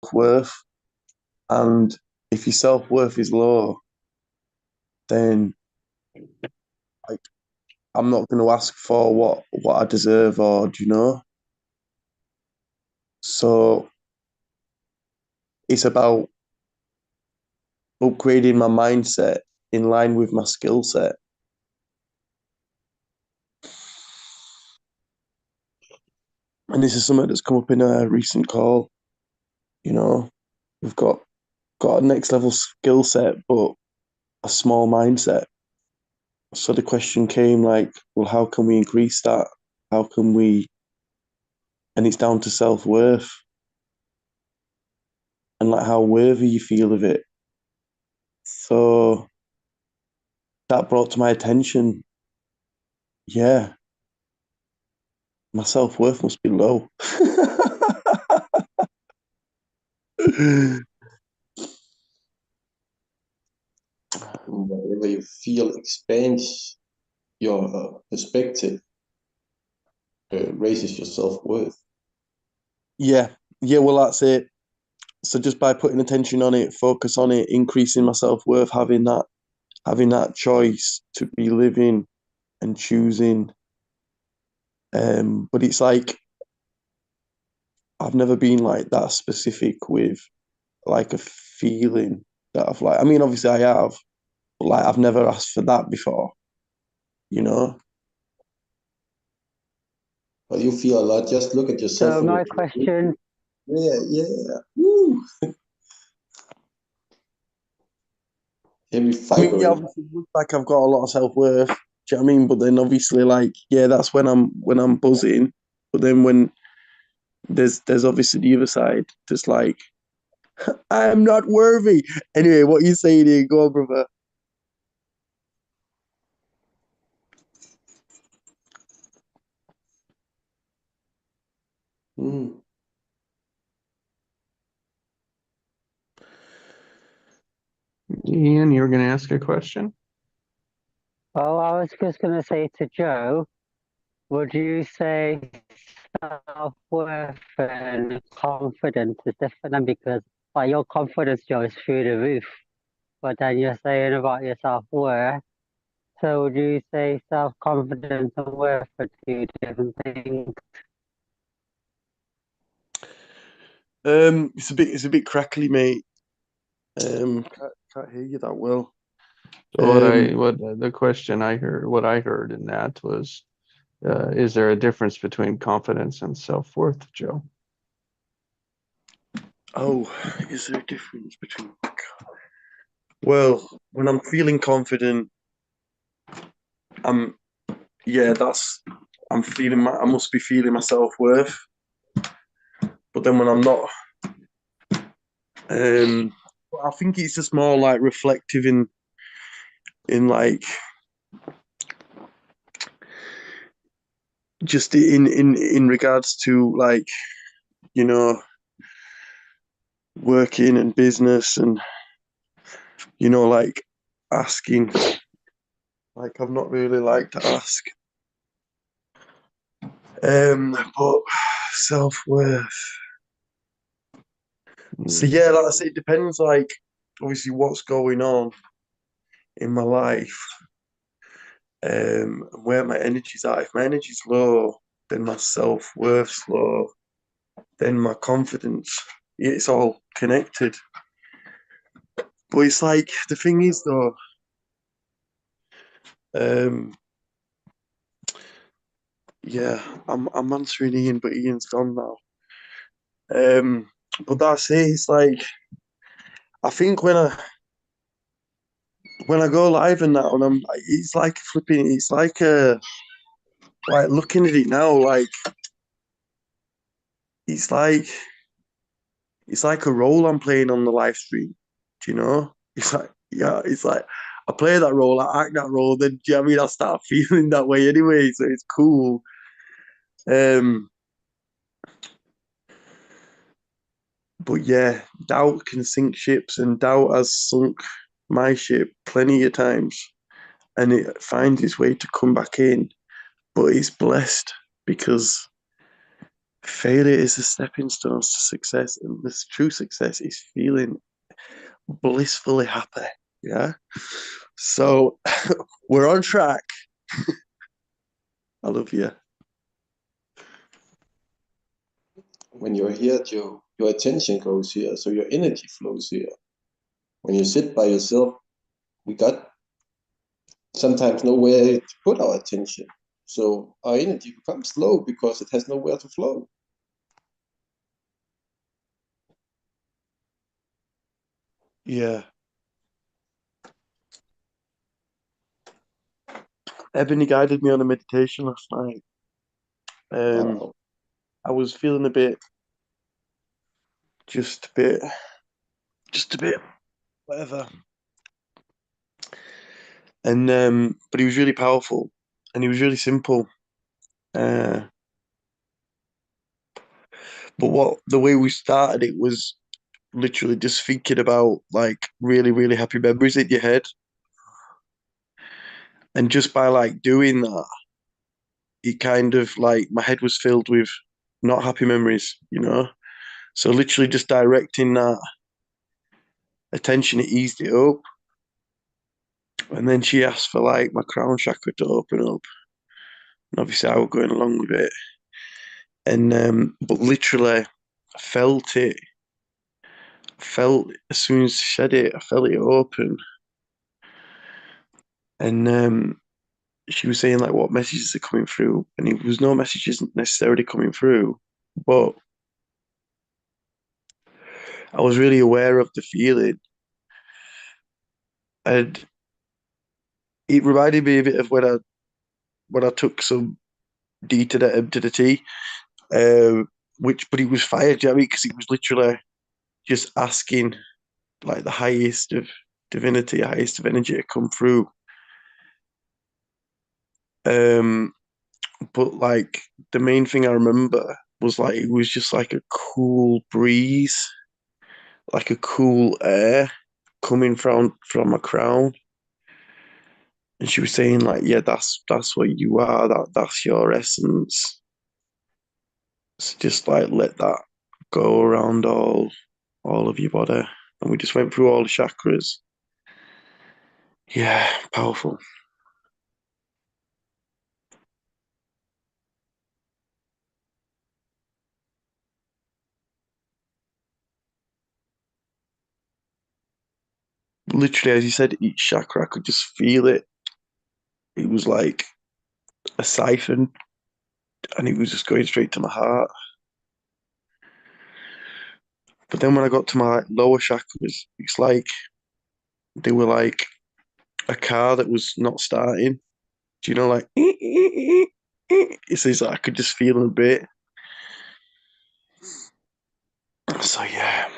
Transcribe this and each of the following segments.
self-worth. And if your self-worth is low, then like I'm not going to ask for what I deserve or do you know? So it's about upgrading my mindset in line with my skill set. And this is something that's come up in a recent call. You know, we've got a next level skill set, but a small mindset. So the question came like, well, how can we increase that? How can we? And it's down to self-worth and like how worthy you feel of it. So that brought to my attention, yeah, my self-worth must be low. Whenever you feel expands your perspective, raises your self-worth. Yeah, yeah, well, that's it. So just by putting attention on it, focus on it, increasing my self-worth, having that choice to be living and choosing. But it's like I've never been like that specific with like a feeling that I've like. I mean, obviously I have, but like I've never asked for that before. You know? But you feel a lot. Just look at yourself So when my you're question, yeah, yeah. Woo. Every I mean, fiber yeah, in obviously it looks like I've got a lot of self-worth. Do you know what I mean? But then obviously, like, yeah, that's when I'm buzzing. But then when there's obviously the other side, just like I am not worthy. Anyway, what you saying here? Go on, brother. mm. Ian, you were going to ask a question? well, I was just going to say to Joe, would you say self-worth and confidence is different? And because like your confidence, Joe, is through the roof, but then you're saying about your self-worth. So would you say self-confidence and worth are two different things? It's a bit crackly, mate. Can't hear you that well. So what the question I heard, what I heard in that was, is there a difference between confidence and self-worth, Joe? Oh, is there a difference between? Well, when I'm feeling confident, I'm yeah, that's I'm feeling I must be feeling my self-worth. But then when I'm not, um, I think it's just more like reflective in like just in regards to like you know working and business and like asking. Like I've not really liked to ask. But self-worth. So Mm. yeah, like I say, it depends. Like obviously, what's going on in my life, and where my energy's at. If my energy's low, then my self-worth's low. Then my confidence. It's all connected. But it's like the thing is though, um, yeah, I'm answering Ian, but Ian's gone now. But that's it. It's like I think when I go live and that, and it's like flipping. It's like looking at it now, like it's like it's like a role I'm playing on the live stream. Do you know? It's like yeah, it's like I play that role, I act that role, then do you know what I mean? I start feeling that way anyway, so it's cool. Um, but yeah, doubt can sink ships, and doubt has sunk my ship plenty of times, and it finds its way to come back in. But it's blessed because failure is a stepping stone to success, and this true success is feeling blissfully happy. Yeah. So we're on track. I love you. When you're here, your attention goes here, so your energy flows here. When you sit by yourself, we got sometimes nowhere to put our attention. So our energy becomes low because it has nowhere to flow. Yeah. Ebony guided me on a meditation last night. Wow. I was feeling a bit, just a bit, whatever. And but he was really powerful, and he was really simple. But the way we started it was literally just thinking about like really, really happy memories in your head. And just by like doing that, it kind of like my head was filled with not happy memories, you know? So literally just directing that attention, it eased it up. And then she asked for like my crown chakra to open up. And obviously I was going along with it. And but literally I felt it. Felt as soon as she said it, I felt it open. And she was saying like what messages are coming through, and it was no messages necessarily coming through, but I was really aware of the feeling, and it reminded me a bit of when I took some D to the M to the T, but it was fire jammy because it was literally just asking like the highest of divinity, highest of energy to come through. Um, but like the main thing I remember was like it was just like a cool breeze, like a cool air coming from a crown. And she was saying like, yeah, that's what you are, that's your essence. So just like let that go around all of your body. And we just went through all the chakras. Yeah, powerful. Literally, as you said, each chakra, I could just feel it. It was like a siphon, and it was just going straight to my heart. But then when I got to my lower chakras, it's like they were like a car that was not starting. Do you know, like it says like I could just feel a bit. So yeah.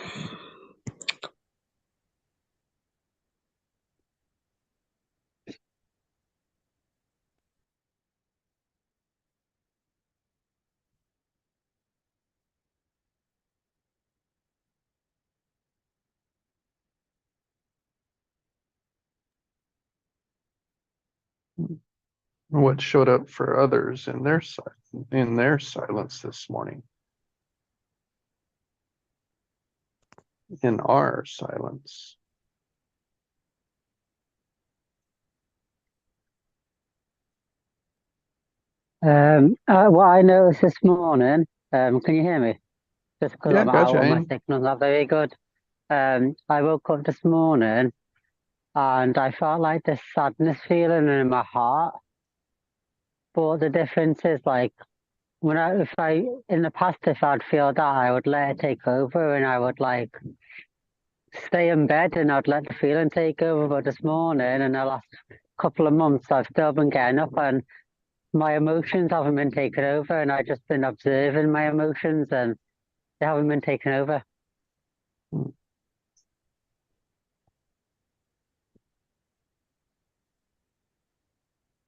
What showed up for others in their silence this morning? In our silence. What I noticed this morning, can you hear me? Just because Yeah, I'm out gotcha. and my signal's not very good. I woke up this morning and I felt like this sadness feeling in my heart. But the difference is like in the past, if I'd feel that, I would let it take over and I would like stay in bed and I'd let the feeling take over. But this morning, in the last couple of months, I've still been getting up and my emotions haven't been taken over, and I've just been observing my emotions and they haven't been taken over.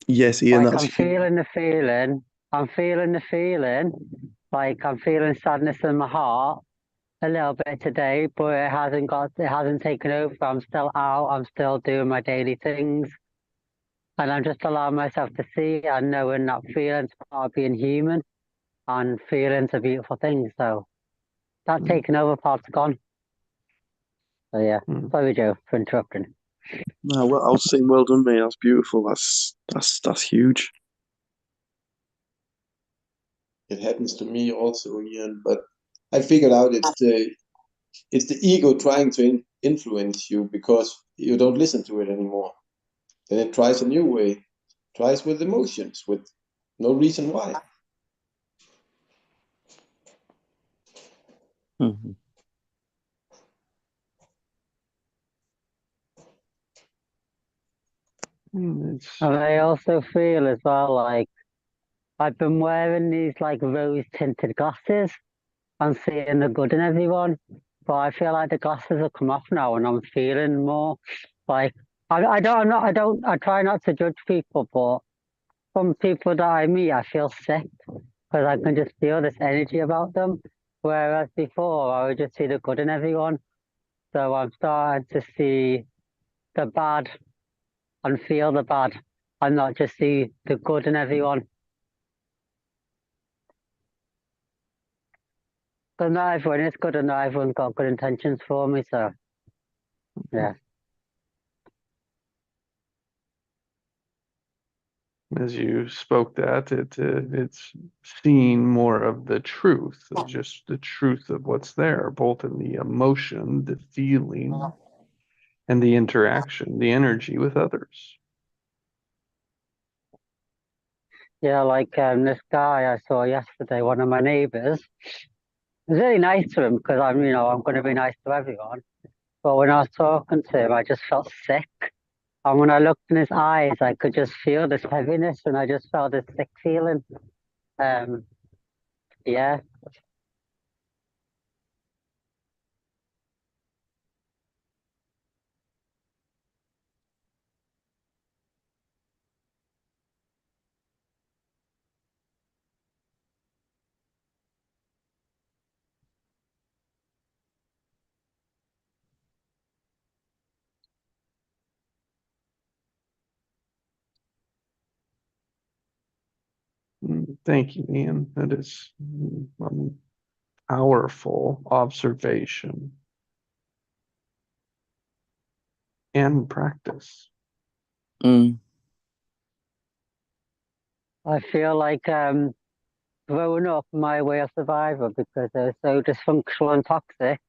Yes, Ian, Like that's I'm feeling the feeling, like I'm feeling sadness in my heart a little bit today, but it hasn't taken over. I'm still out, I'm still doing my daily things, and I'm just allowing myself to see and knowing that feeling's part of being human. and feelings are beautiful things. So that Mm. taking over part's gone. So yeah, Mm. sorry Joe for interrupting. No, well, I was saying, well done, mate. That's beautiful. That's huge. It happens to me also, Ian, but I figured out it's the ego trying to influence you because you don't listen to it anymore. Then it tries a new way, tries with emotions, with no reason why. Mhm. It's And I also feel as well like I've been wearing these like rose tinted glasses and seeing the good in everyone. But I feel like the glasses have come off now and I'm feeling more like I don't I'm not, I try not to judge people, but some people that I meet I feel sick because I can just feel this energy about them. Whereas before I would just see the good in everyone. So I'm starting to see the bad and feel the bad and not just see the good in everyone. Because not everyone is good and not everyone's got good intentions for me. So, yeah. as you spoke that, it's seeing more of the truth, of just the truth of what's there, both in the emotion, the feeling, and the interaction, the energy with others. Yeah, like this guy I saw yesterday, one of my neighbors. It was really nice to him because I'm going to be nice to everyone. But when I was talking to him, I just felt sick. And when I looked in his eyes, I could just feel this heaviness and I just felt this sick feeling. Um, yeah. Thank you, Ian. That is powerful observation and practice. Mm. I feel like growing up, my way of survival, because I was so dysfunctional and toxic,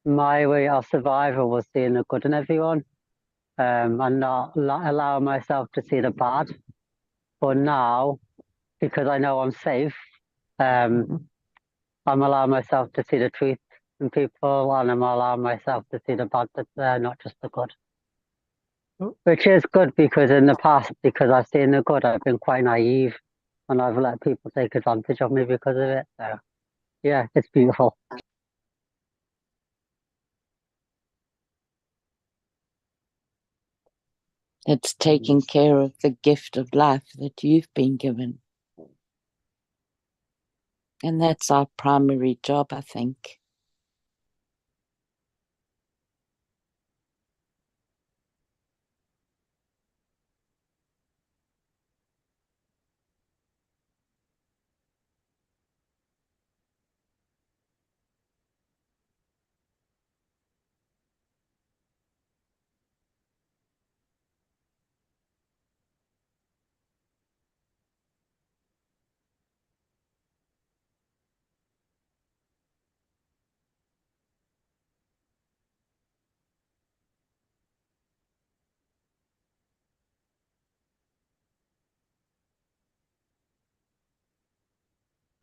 my way of survival was seeing the good in everyone and not allowing myself to see the bad. But now, because I know I'm safe, um, Mhm. I'm allowing myself to see the truth in people and I'm allowing myself to see the bad that's there, not just the good. Oh. Which is good because in the past, because I've seen the good, I've been quite naive and I've let people take advantage of me because of it. So, yeah, it's beautiful. It's taking care of the gift of life that you've been given. And that's our primary job, I think.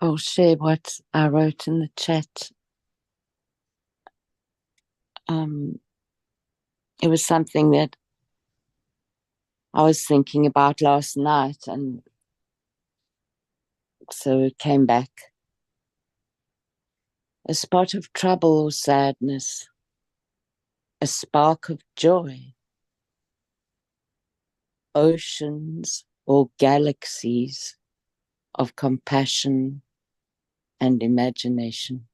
I'll share what I wrote in the chat. It was something that I was thinking about last night, and so it came back. A spot of trouble or sadness, a spark of joy, oceans or galaxies of compassion and imagination.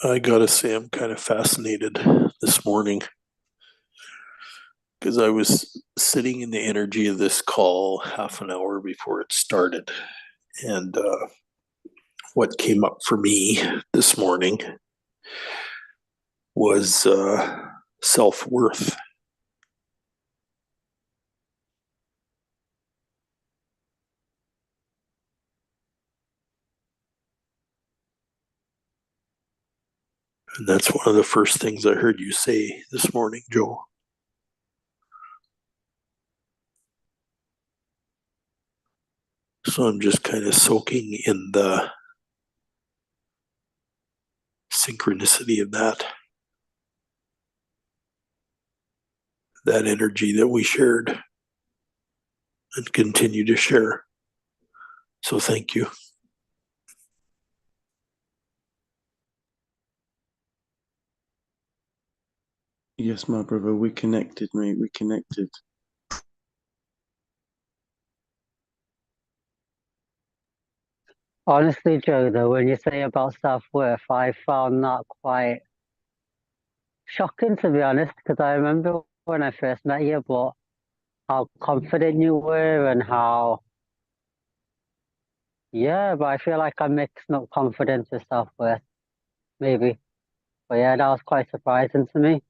I gotta say, I'm kind of fascinated this morning because I was sitting in the energy of this call half an hour before it started. And what came up for me this morning was self worth. And that's one of the first things I heard you say this morning, Joe. So I'm just kind of soaking in the synchronicity of that energy that we shared and continue to share. So thank you. Yes, my brother, we connected, mate. We connected. Honestly, Joe, though, when you say about self-worth, I found that quite shocking, to be honest, because I remember when I first met you, but how confident you were and how, yeah, but I feel like I'm mixing up confidence with self-worth, maybe. But yeah, that was quite surprising to me.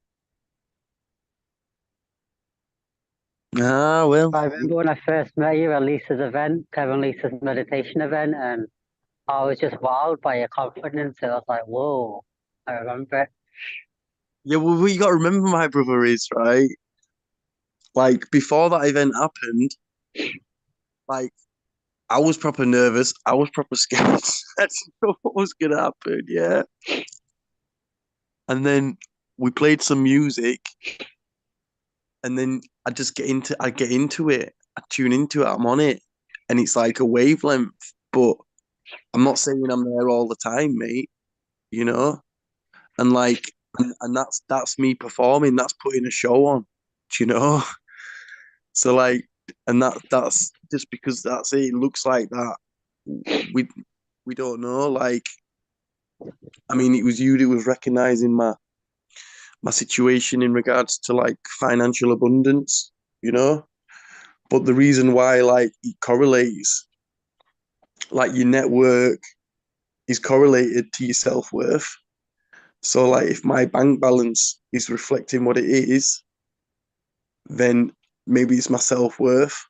Ah, well, I remember when I first met you at Lisa's event, Kevin Lisa's meditation event, and I was just wowed by your confidence. It was like, whoa, I remember it. yeah, well, what you got to remember, my brother, is, right? Like, before that event happened, like, I was proper nervous. I was proper scared. I didn't know what was going to happen, yeah. And then we played some music, and then I get into it. I tune into it. I'm on it, and it's like a wavelength. But I'm not saying I'm there all the time, mate. You know, and like, and that's me performing. That's putting a show on. Do you know? So like, and that's just because that's it. It looks like that. We we don't know. Like, I mean, it was you that was recognizing my situation in regards to like financial abundance. You know, but the reason why like it correlates, like your network is correlated to your self worth. So like, if my bank balance is reflecting what it is, then maybe it's my self worth.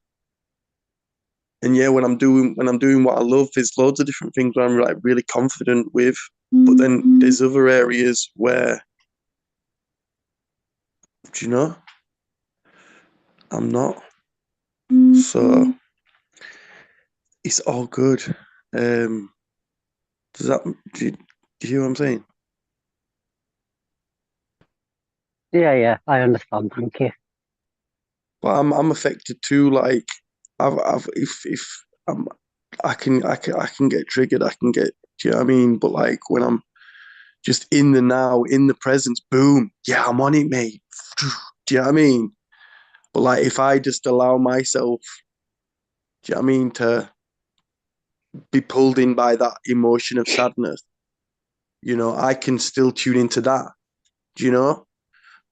And yeah, when I'm doing what I love, there's loads of different things where I'm like really confident with. But then there's other areas where, do you know, I'm not. So it's all good. Does that do you hear what I'm saying? Yeah, I understand. Thank you. But I'm affected too. Like, I've if I'm I can get triggered. I can get. Do you know what I mean? But like, when I'm just in the now, in the presence, boom, yeah, I'm on it, mate. Do you know what I mean? But like, if I just allow myself, do you know what I mean, to be pulled in by that emotion of sadness, I can still tune into that. Do you know?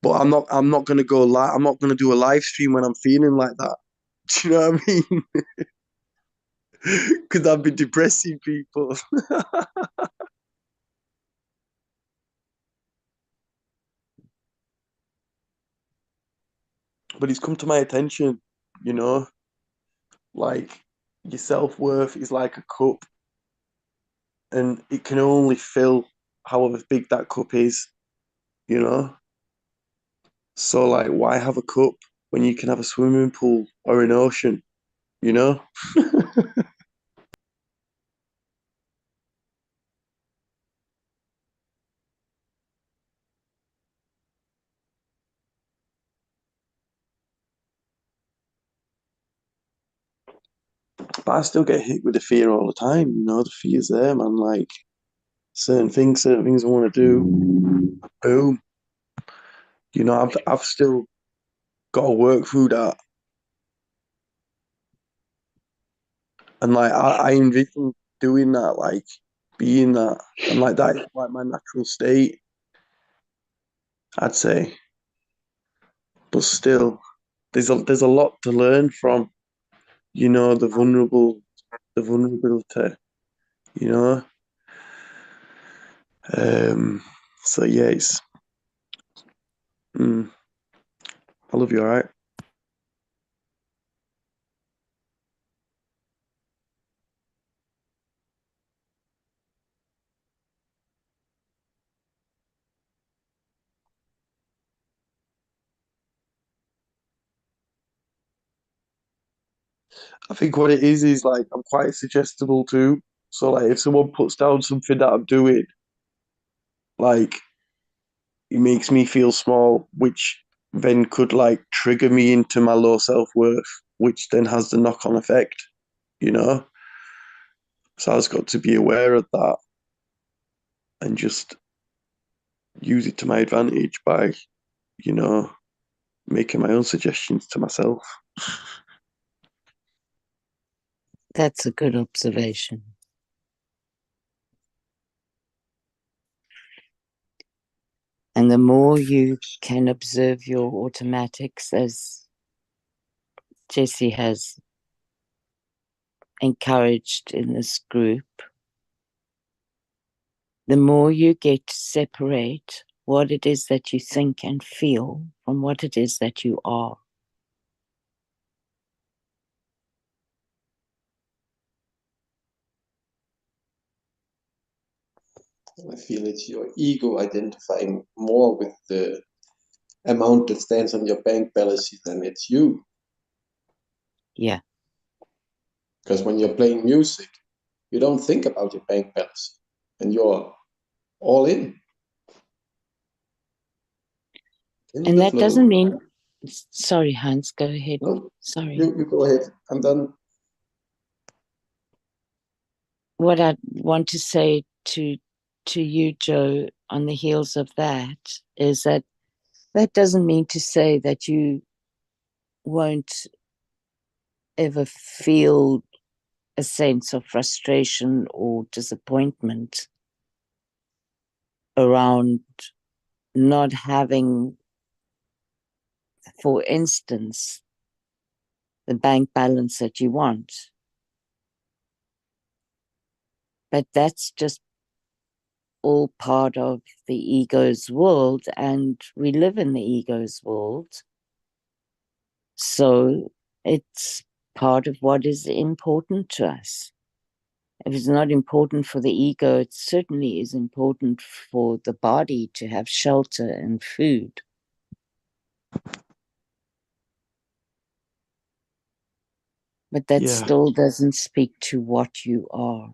But I'm not gonna go live. I'm not gonna do a live stream when I'm feeling like that. Do you know what I mean? Because I've been depressing people. But it's come to my attention, you know, like, your self worth is like a cup, and it can only fill however big that cup is, you know. So like, why have a cup when you can have a swimming pool or an ocean, you know? But I still get hit with the fear all the time, the fear's there, man. Like, certain things I want to do, boom. I've still got to work through that. And like, I envision doing that, like, being that, and like that is like my natural state, I'd say. But still, there's a lot to learn from, the vulnerability, you know. So yeah, it's mm, I love you, all right. I think what it is like I'm quite suggestible too. So like if someone puts down something that I'm doing, like it makes me feel small, which then could like trigger me into my low self-worth, which then has the knock-on effect, you know? So I just got to be aware of that and just use it to my advantage by, you know, making my own suggestions to myself. That's a good observation. And the more you can observe your automatics, as Jesse has encouraged in this group, the more you get to separate what it is that you think and feel from what it is that you are. I feel it's your ego identifying more with the amount that stands on your bank balance than it's you. Yeah. Because when you're playing music, you don't think about your bank balance and you're all in And the that flow. doesn't mean, sorry, Hans, go ahead. No, Sorry. you go ahead. I'm done. What I want to say to you, Joe, on the heels of that, is that doesn't mean to say that you won't ever feel a sense of frustration or disappointment around not having, for instance, the bank balance that you want. But that's just all part of the ego's world, and we live in the ego's world. So it's part of what is important to us. If it's not important for the ego, it certainly is important for the body to have shelter and food. But that still doesn't speak to what you are.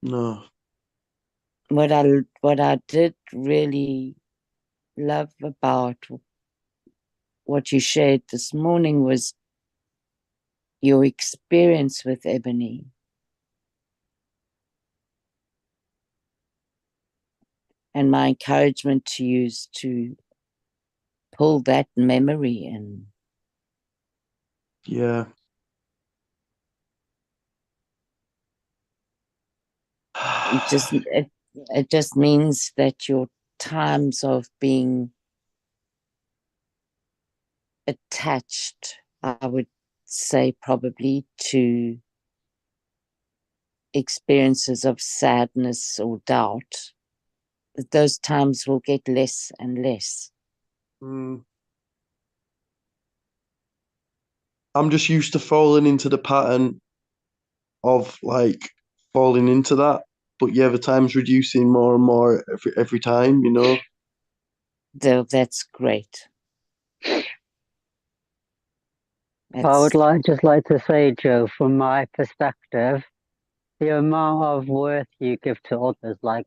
No. What I did really love about what you shared this morning was your experience with Ebony. And my encouragement to you is to pull that memory in. Yeah. It just means that your times of being attached, I would say, probably to experiences of sadness or doubt, that those times will get less and less. I'm just used to falling into the pattern of like falling into that, but yeah, the time's reducing more and more every time, you know. So that's great. I would just like to say, Joe, from my perspective, the amount of worth you give to others, like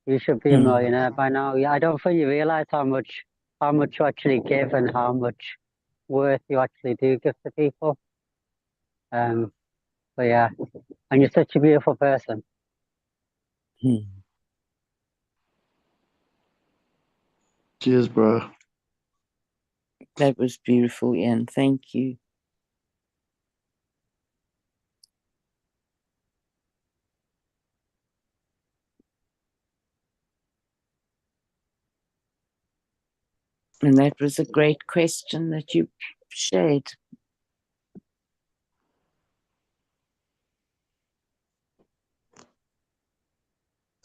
you should be a millionaire by now. Yeah, I don't think you realize how much you actually give and how much worth you actually do give to people. But yeah, and you're such a beautiful person. Cheers, bro. That was beautiful, Ian. Thank you. And that was a great question that you shared.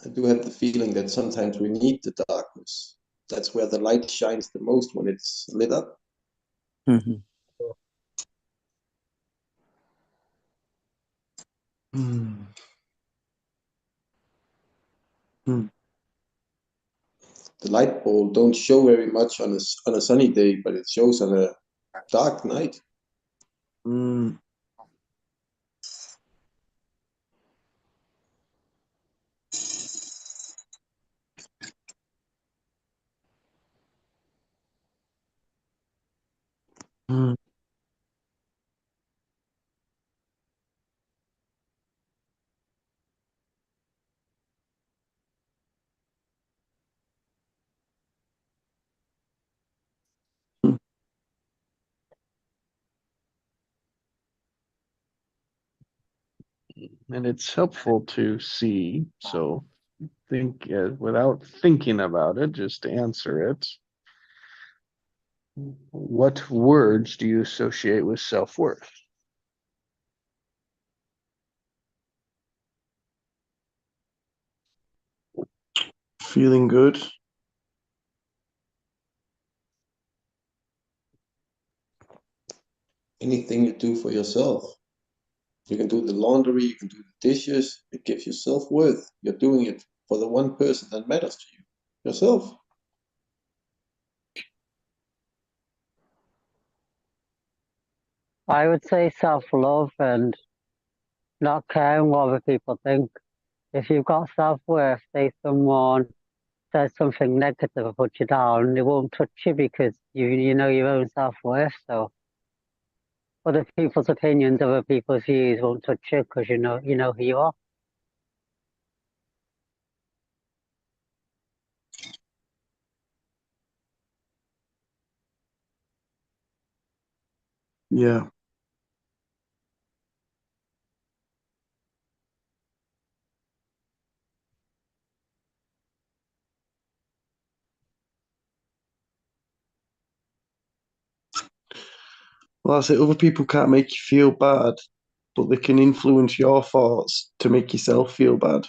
I do have the feeling that sometimes we need the darkness. That's where the light shines the most, when it's lit up. Mm-hmm. Mm. Mm. The light bulb don't show very much on a sunny day, but it shows on a dark night. Mm. Mm. Mm. And it's helpful to see. So think without thinking about it, just answer it. What words do you associate with self-worth? Feeling good. Anything you do for yourself. You can do the laundry, you can do the dishes. It gives you self-worth. You're doing it for the one person that matters to you, yourself. I would say self-love and not caring what other people think. If you've got self-worth, say someone says something negative or puts you down, it won't touch you because you know your own self-worth. So other people's opinions, other people's views won't touch you because you know who you are. Yeah. Well, I say other people can't make you feel bad, but they can influence your thoughts to make yourself feel bad.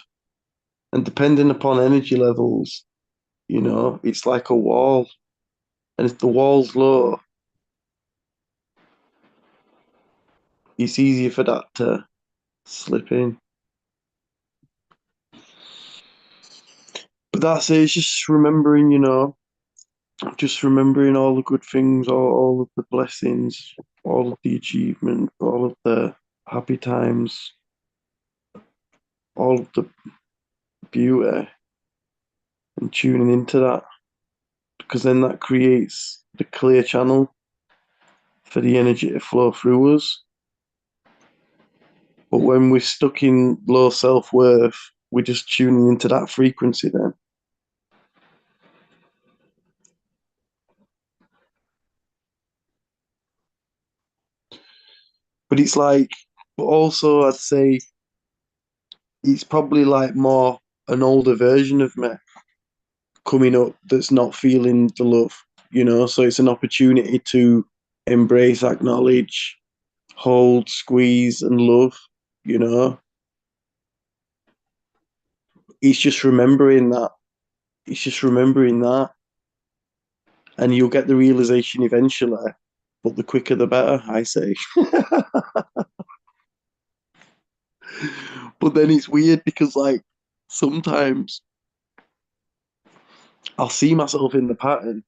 And depending upon energy levels, it's like a wall. And if the wall's low, it's easier for that to slip in. But that's it, it's just remembering all the good things, all of the blessings, all of the achievement, all of the happy times, all of the beauty, and tuning into that. Because then that creates the clear channel for the energy to flow through us. But when we're stuck in low self-worth, we're just tuning into that frequency then. But but also I'd say it's probably like more an older version of me coming up that's not feeling the love. So it's an opportunity to embrace, acknowledge, hold, squeeze, and love. It's just remembering that. It's just remembering that. And you'll get the realization eventually, but the quicker the better, I say. But then it's weird because, like, sometimes I'll see myself in the pattern,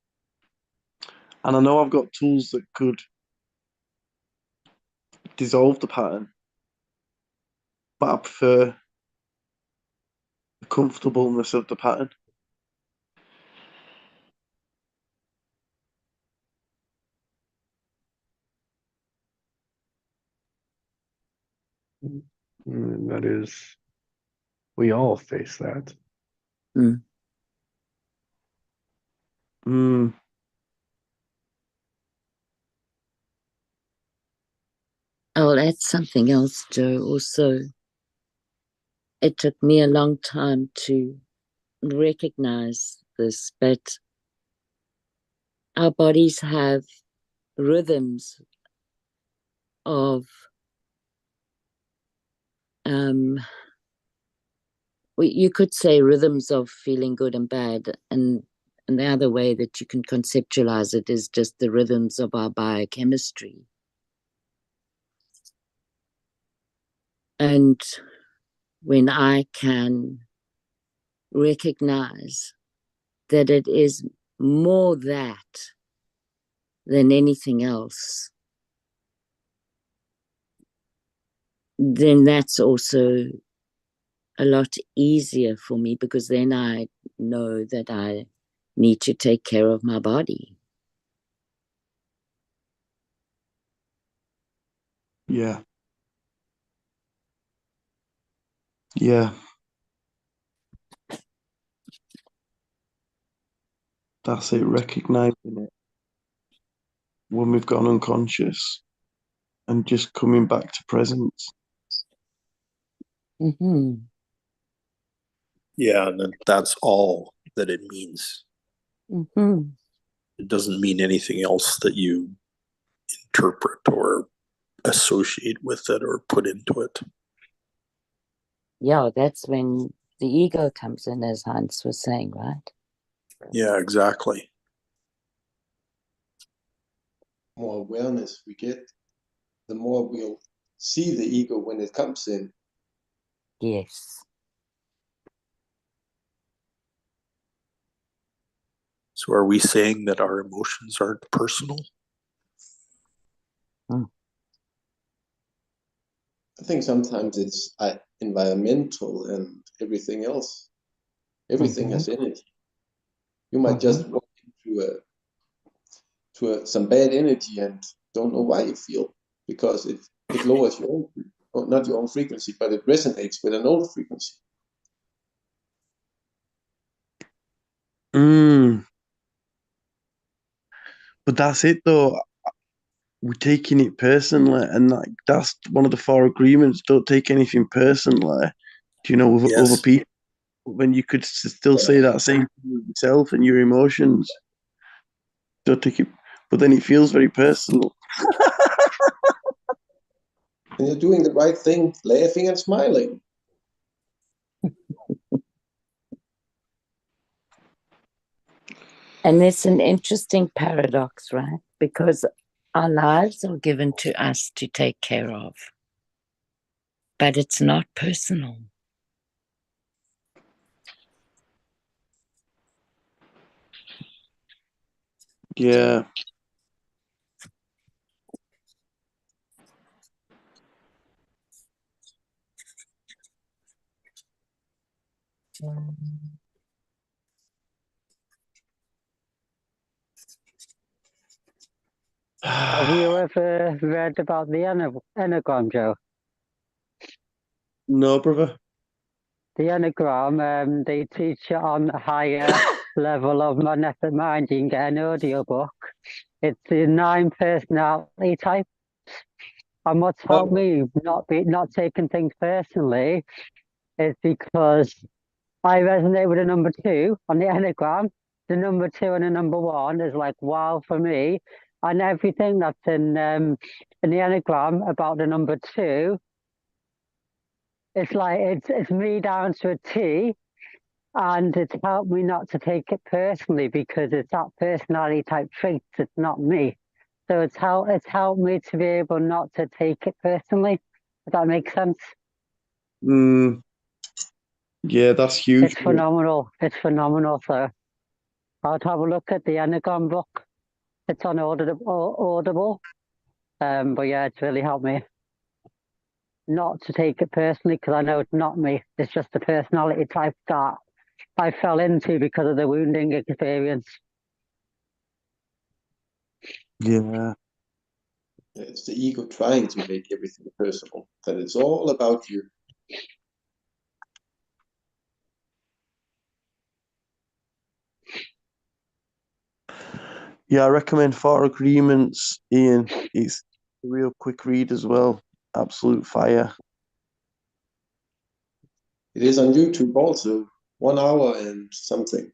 and I know I've got tools that could dissolve the pattern, but I prefer the comfortableness of the pattern. That is, we all face that. Mm. Mm. I'll add something else, Joe. Also, it took me a long time to recognize this, but our bodies have rhythms of you could say rhythms of feeling good and bad, and the other way that you can conceptualize it is just the rhythms of our biochemistry. And when I can recognize that it is more that than anything else, then that's also a lot easier for me, because then I know that I need to take care of my body. Yeah. Yeah. That's it, recognizing it when we've gone unconscious and just coming back to presence. Mm-hmm. Yeah, and that's all that it means. Mm-hmm. It doesn't mean anything else that you interpret or associate with it or put into it. Yeah, that's when the ego comes in, as Hans was saying, right? Yeah, exactly. More awareness we get, the more we'll see the ego when it comes in. Yes. So are we saying that our emotions aren't personal? I think sometimes it's environmental and everything else. Everything has energy. You might just walk into some bad energy and don't know why you feel, because it lowers your own, not your own frequency, but it resonates with an old frequency. But that's it though. We're taking it personally, and like that's one of the 4 agreements. Don't take anything personally. You know, with other Yes. people, when you could still say that same thing with yourself and your emotions. Don't take it, but then it feels very personal. And you're doing the right thing, laughing and smiling. And it's an interesting paradox, right? Because our lives are given to us to take care of, but it's not personal. Yeah. Have you ever read about the Enneagram, Joe? No, brother. The Enneagram, they teach it on a higher level of magnetic mind. You can get an audio book. It's the 9 personality types. And what's helped me not taking things personally is because I resonate with a number 2 on the Enneagram. The number 2 and the number 1 is like wow for me. And everything that's in the Enneagram about the number 2, it's like it's me down to a T. And it's helped me not to take it personally because it's that personality type traits. It's not me. So it's helped me to be able not to take it personally. If that makes sense. Yeah, that's huge. It's phenomenal. It's phenomenal. So I'd have a look at the Enneagram book. It's on Audible. But yeah, it's really helped me not to take it personally because I know it's not me. It's just the personality type that I fell into because of the wounding experience. Yeah. It's the ego trying to make everything personal, that it's all about you. Yeah, I recommend 4 Agreements, Ian. It's a real quick read as well. Absolute fire. It is on YouTube also, 1 hour and something.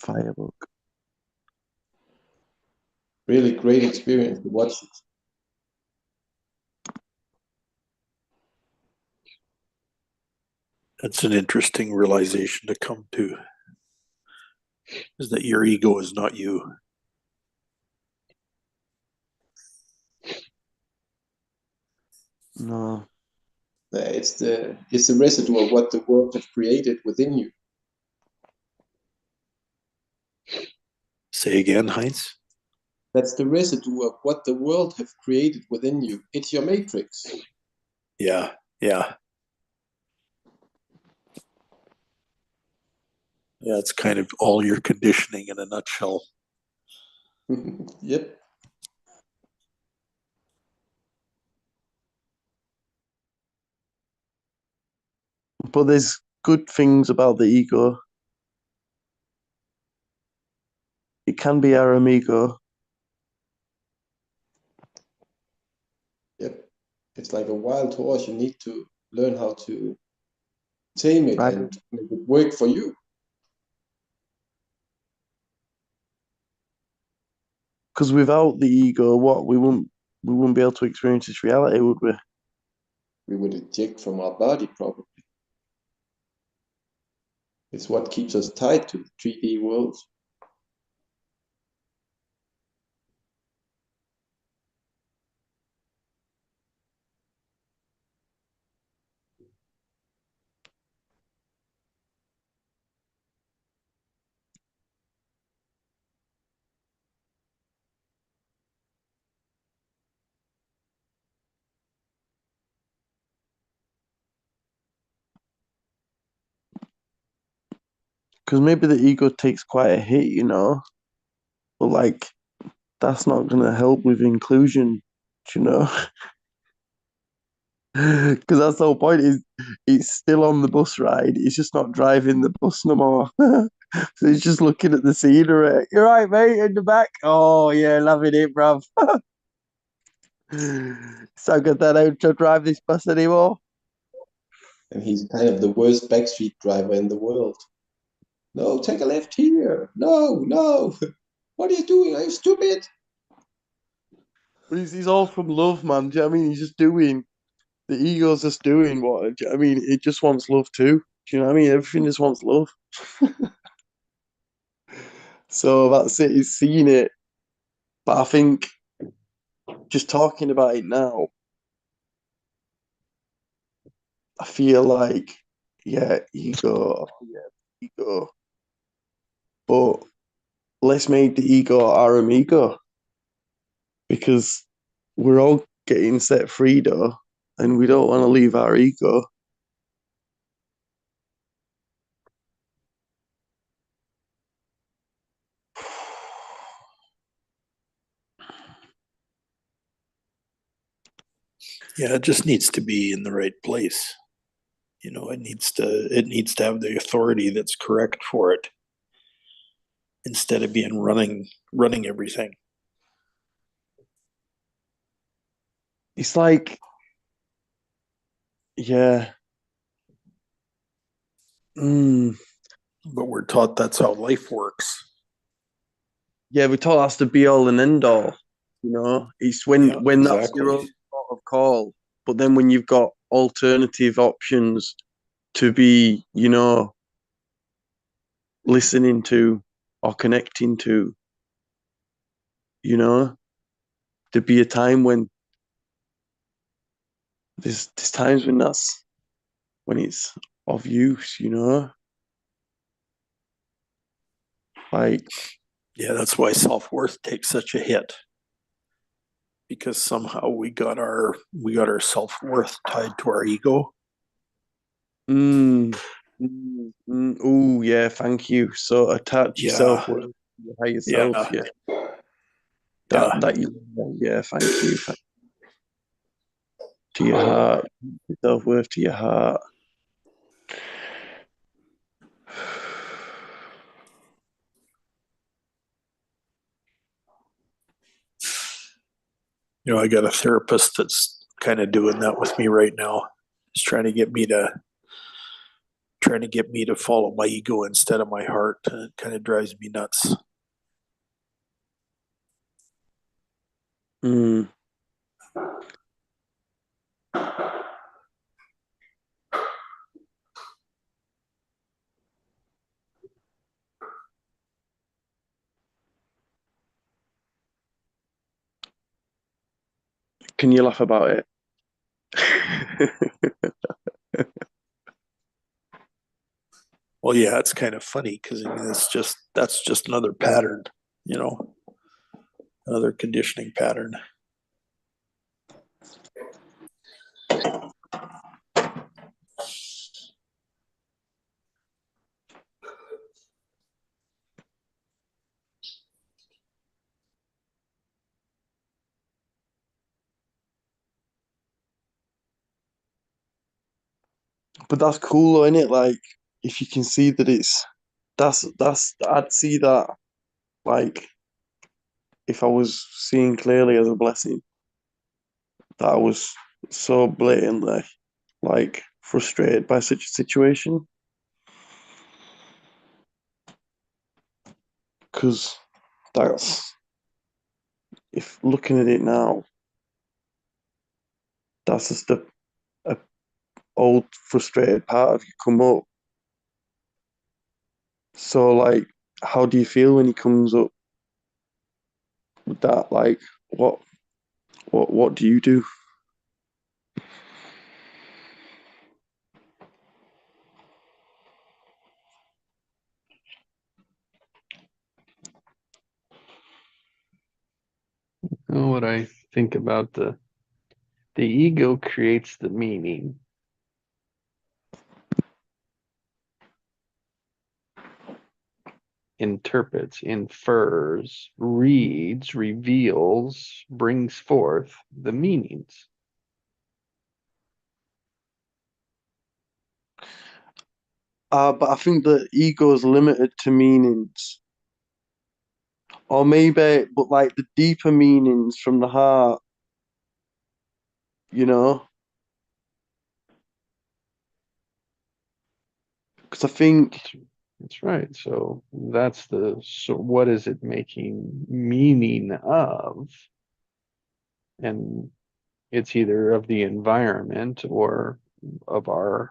Firebook. Really great experience to watch it. That's an interesting realization to come to, is that your ego is not you. No. It's the residue of what the world has created within you. Say again, Heinz? That's the residue of what the world have created within you. It's your matrix. Yeah, yeah. Yeah, it's kind of all your conditioning in a nutshell. Yep. But there's good things about the ego. It can be our amigo. Yep. It's like a wild horse. You need to learn how to tame it Right. and make it work for you. Because without the ego, we wouldn't be able to experience this reality, would we? We would eject from our body probably. It's what keeps us tied to the 3D world. Because maybe the ego takes quite a hit, you know, but like that's not gonna help with inclusion, you know. Because that's the whole point. Is it's still on the bus ride. It's just not driving the bus no more. So he's just looking at the scenery. You're right, mate, in the back. Oh yeah, loving it, bruv. So good that I don't drive this bus anymore. And he's kind of the worst backstreet driver in the world. No, take a left here. No, no. What are you doing? Are you stupid? But he's all from love, man. Do you know what I mean? He's just doing the ego's just doing what do you know what I mean? It just wants love too. Do you know what I mean? Everything just wants love. So that's it. He's seen it. But I think just talking about it now, I feel like, yeah, ego, yeah, ego. But let's make the ego our amigo because we're all getting set free though, and we don't want to leave our ego. Yeah, it just needs to be in the right place. You know, it needs to have the authority that's correct for it instead of being running everything. It's like, yeah. Mm. But we're taught that's how life works. Yeah, we thought that's the be all and end all. You know, it's Yeah, when that's your exactly. own sort of call. But then when you've got alternative options to be, you know, listening to or connecting to, you know, there'd be a time when there's times when it's of use, you know. Like, Yeah, that's why self-worth takes such a hit. Because somehow we got our self-worth tied to our ego. oh yeah, thank you. So attach yourself Yeah. with your higher Yeah. self, yeah. Yeah. That you, yeah, thank you. To your heart, self worth to your heart. You know, I got a therapist that's kind of doing that with me right now. He's trying to get me to trying to get me to follow my ego instead of my heart. It kind of drives me nuts. Mm. Can you laugh about it? Well, yeah, it's kind of funny because I mean, that's just another pattern, you know, another conditioning pattern. But that's cool, isn't it? Like, if you can see that I'd see that, like, if I was seeing clearly as a blessing, that I was so blatantly, like, frustrated by such a situation. Because if looking at it now, that's just a old frustrated part of you come up. So, like, how do you feel when he comes up with that? Like, what do you do? know what I think about the ego creates the meaning. Interprets, infers, reads, reveals, brings forth the meanings. But I think the ego is limited to meanings. Or maybe, but like the deeper meanings from the heart, you know? Because I think, That's right. So what is it making meaning of? And it's either of the environment or of our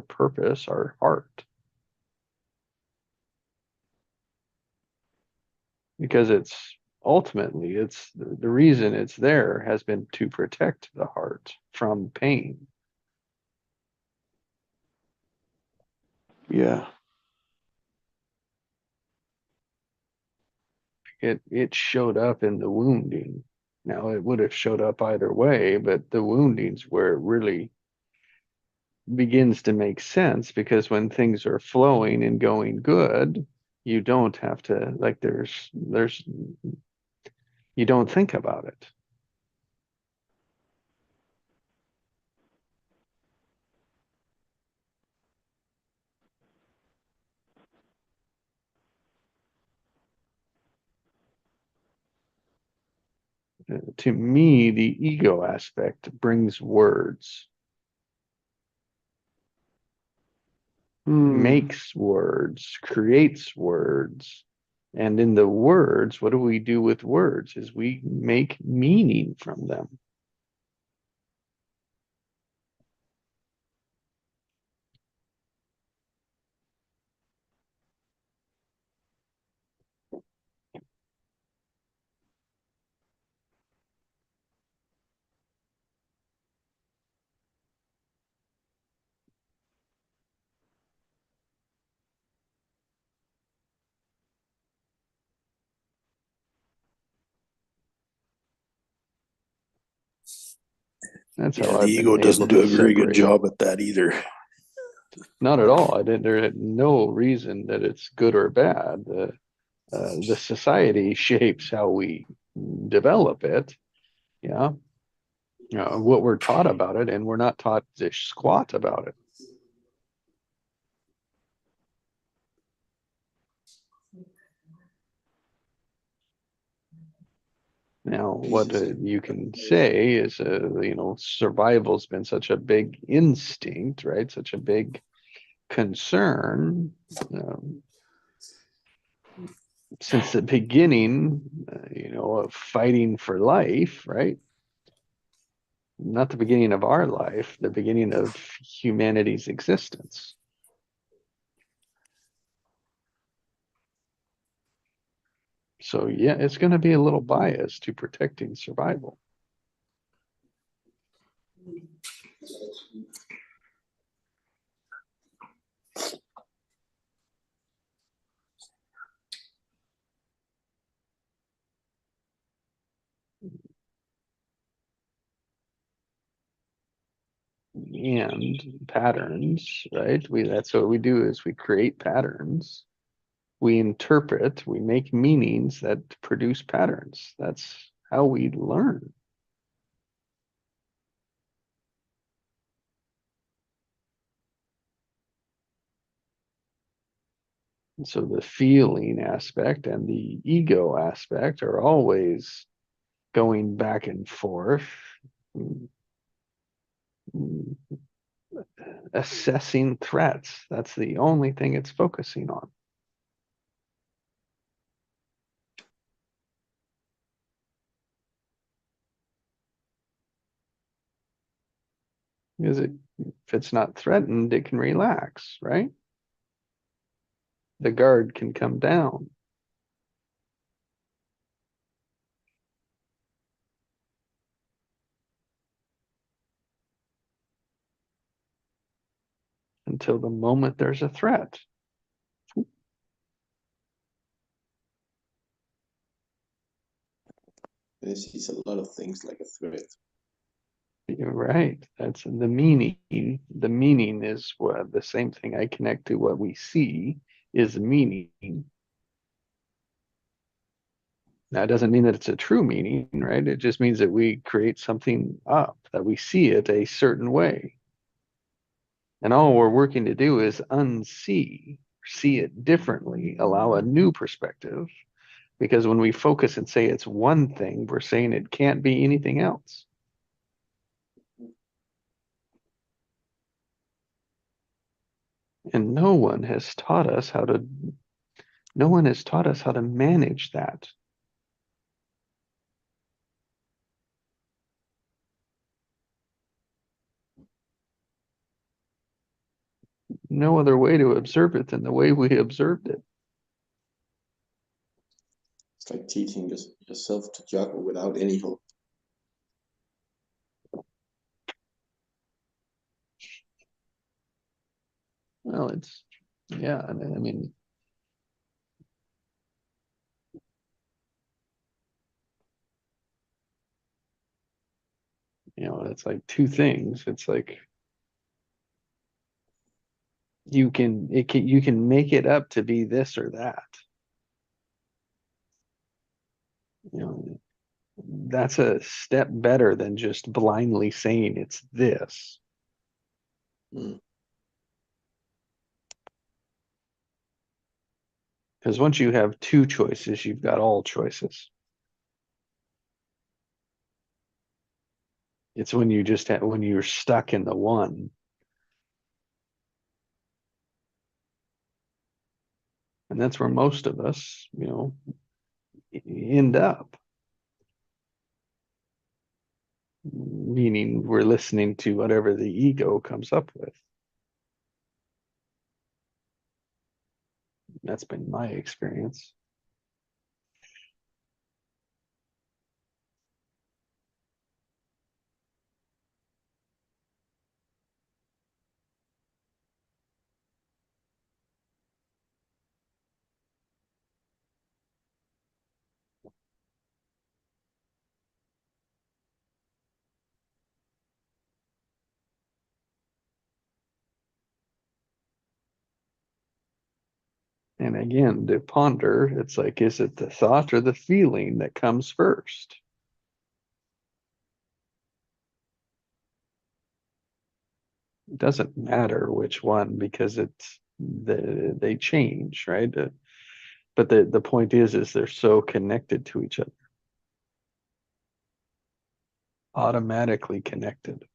purpose, our heart. Because it's ultimately, it's the reason it's there has been to protect the heart from pain. yeah, It showed up in the wounding. Now it would have showed up either way, but the wounding's where it really begins to make sense, because when things are flowing and going good, you don't have to, like, you don't think about it. To me, the ego aspect brings words, makes words, creates words. And in the words, what do we do with words? Is we make meaning from them. That's Yeah, how the I've been ego able doesn't do to a very good separate it. job at that either. Not at all. There is no reason that it's good or bad. The society shapes how we develop it. Yeah. What we're taught about it, and we're not taught to squat about it. Now, what you can say is, survival's been such a big instinct, right? Such a big concern since the beginning, of fighting for life, right? Not the beginning of our life, the beginning of humanity's existence. So yeah, it's going to be a little biased to protecting survival. And patterns, right? That's what we do, is we create patterns. We interpret, we make meanings that produce patterns. That's how we learn. And so the feeling aspect and the ego aspect are always going back and forth, assessing threats. That's the only thing it's focusing on. Because if it's not threatened, it can relax, right? The guard can come down. Until the moment there's a threat. It sees a lot of things like a threat. You're right. That's the meaning. The meaning is what the same thing I connect to what we see is meaning. Now, it doesn't mean that it's a true meaning, right? It just means that we create something up, that we see it a certain way. And all we're working to do is unsee, see it differently, allow a new perspective. Because when we focus and say it's one thing, we're saying it can't be anything else. And no one has taught us how to manage that. No other way to observe it than the way we observed it. It's like teaching yourself to juggle without any help. Well, yeah, I mean, it's like two things. It's like you can make it up to be this or that. That's a step better than just blindly saying it's this. Mm. Because once you have two choices, you've got all choices. It's when when you're stuck in the one. And that's where most of us, end up. Meaning we're listening to whatever the ego comes up with. That's been my experience. And again, to ponder, it's like, is it the thought or the feeling that comes first? It doesn't matter which one, because they change, right? But the point is they're so connected to each other. Automatically connected.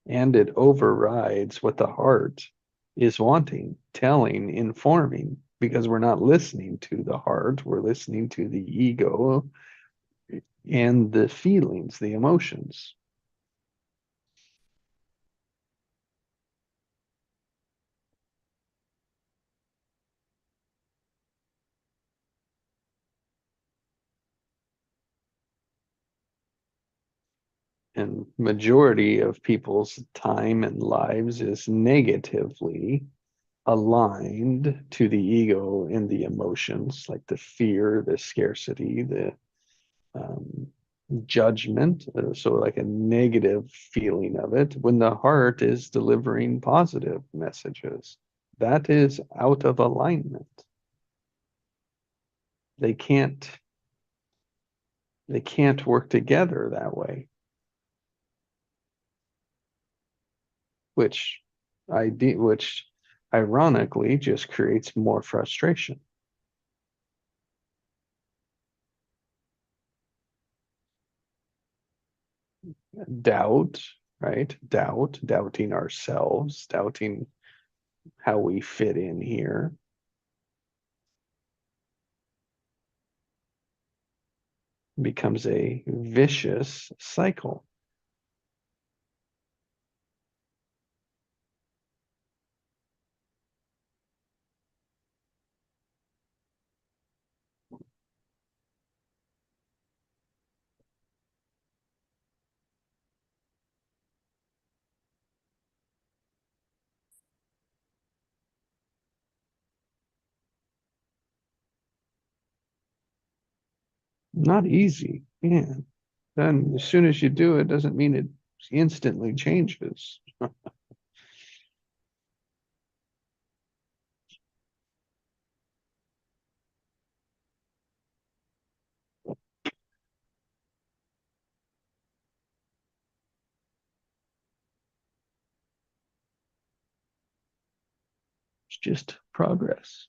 and it overrides what the heart is wanting, telling, informing, because we're not listening to the heart, we're listening to the ego and the feelings, the emotions. And majority of people's time and lives is negatively aligned to the ego and the emotions, like the fear, the scarcity, the um, judgment, so like a negative feeling of it, when the heart is delivering positive messages. That is out of alignment. They can't work together that way, which which ironically just creates more frustration. Doubt, right? Doubting ourselves, doubting how we fit in here. Becomes a vicious cycle. Not easy, yeah. Then as soon as you do it, doesn't mean it instantly changes. It's just progress.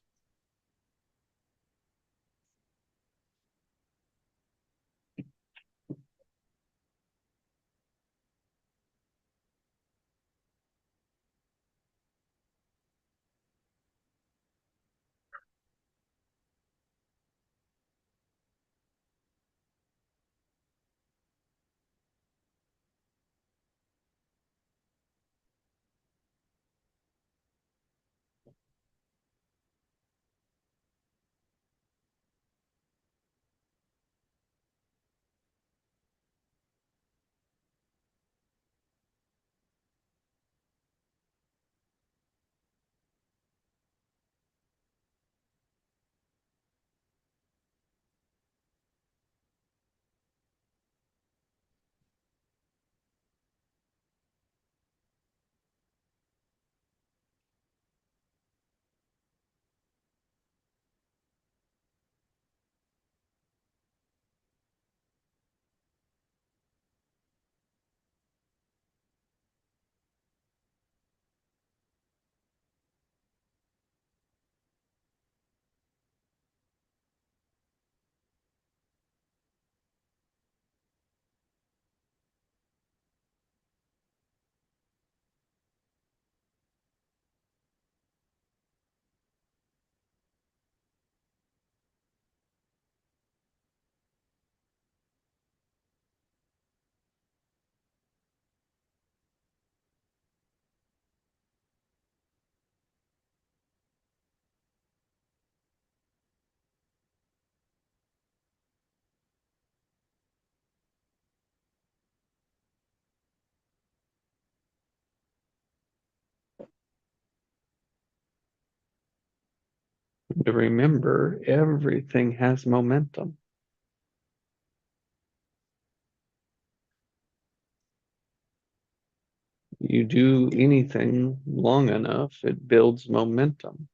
To remember, everything has momentum. You do anything long enough, it builds momentum.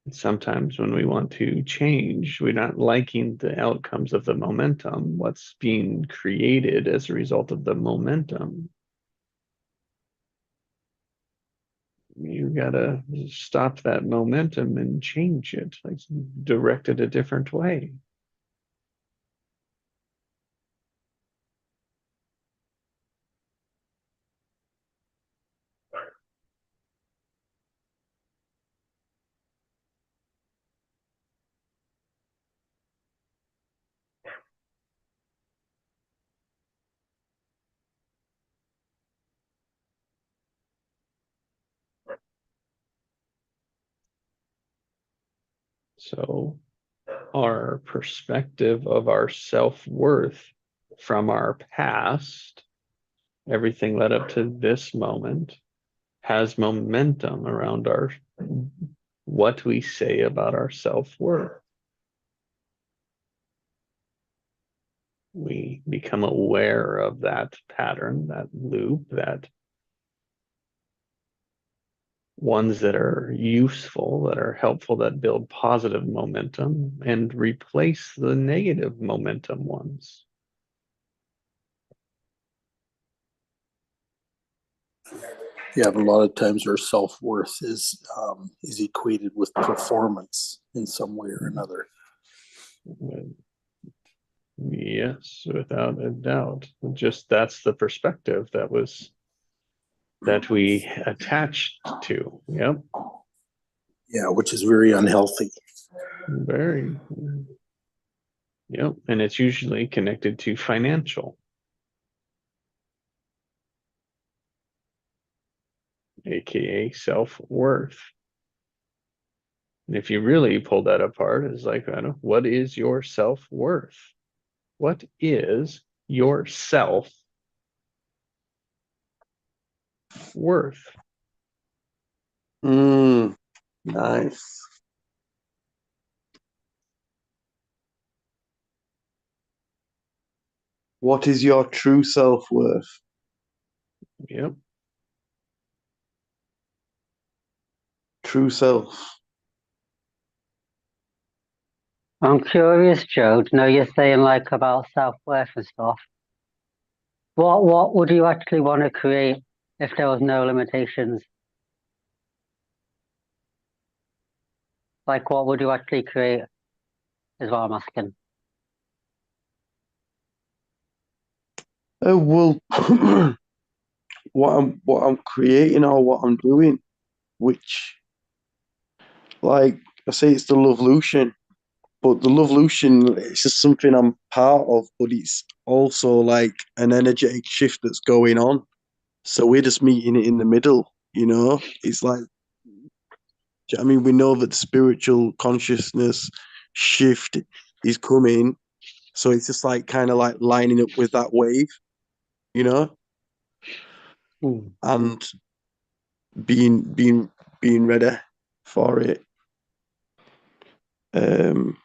Sometimes when we want to change, we're not liking the outcomes of the momentum, what's being created as a result of the momentum. you gotta stop that momentum and change it, like direct it a different way. So our perspective of our self-worth from our past, everything led up to this moment, has momentum around our what we say about our self-worth. We become aware of that pattern, that loop, that ones that are useful, that are helpful, that build positive momentum, and replace the negative momentum ones. Yeah, but a lot of times our self-worth is equated with performance in some way or another. Yes, without a doubt. Just that's the perspective that we attached to. Yep. Yeah, which is very unhealthy. Very. Yep. And it's usually connected to financial, aka self-worth. And if you really pull that apart, it's like, I don't know, what is your self-worth? What is your self-worth? Nice. What is your true self-worth? Yep. True self. I'm curious, Joe, to know you're saying like about self-worth and stuff. What would you actually want to create if there was no limitations? Like what would you actually create is what I'm asking. Well, what I'm creating or what I'm doing, which, like I say, it's the Lovolution, but the Lovolution, it's just something I'm part of, but it's also like an energetic shift that's going on. So we're just meeting it in the middle, you know? It's like, I mean, we know that the spiritual consciousness shift is coming. So it's just like kind of like lining up with that wave, you know, and being ready for it. Um,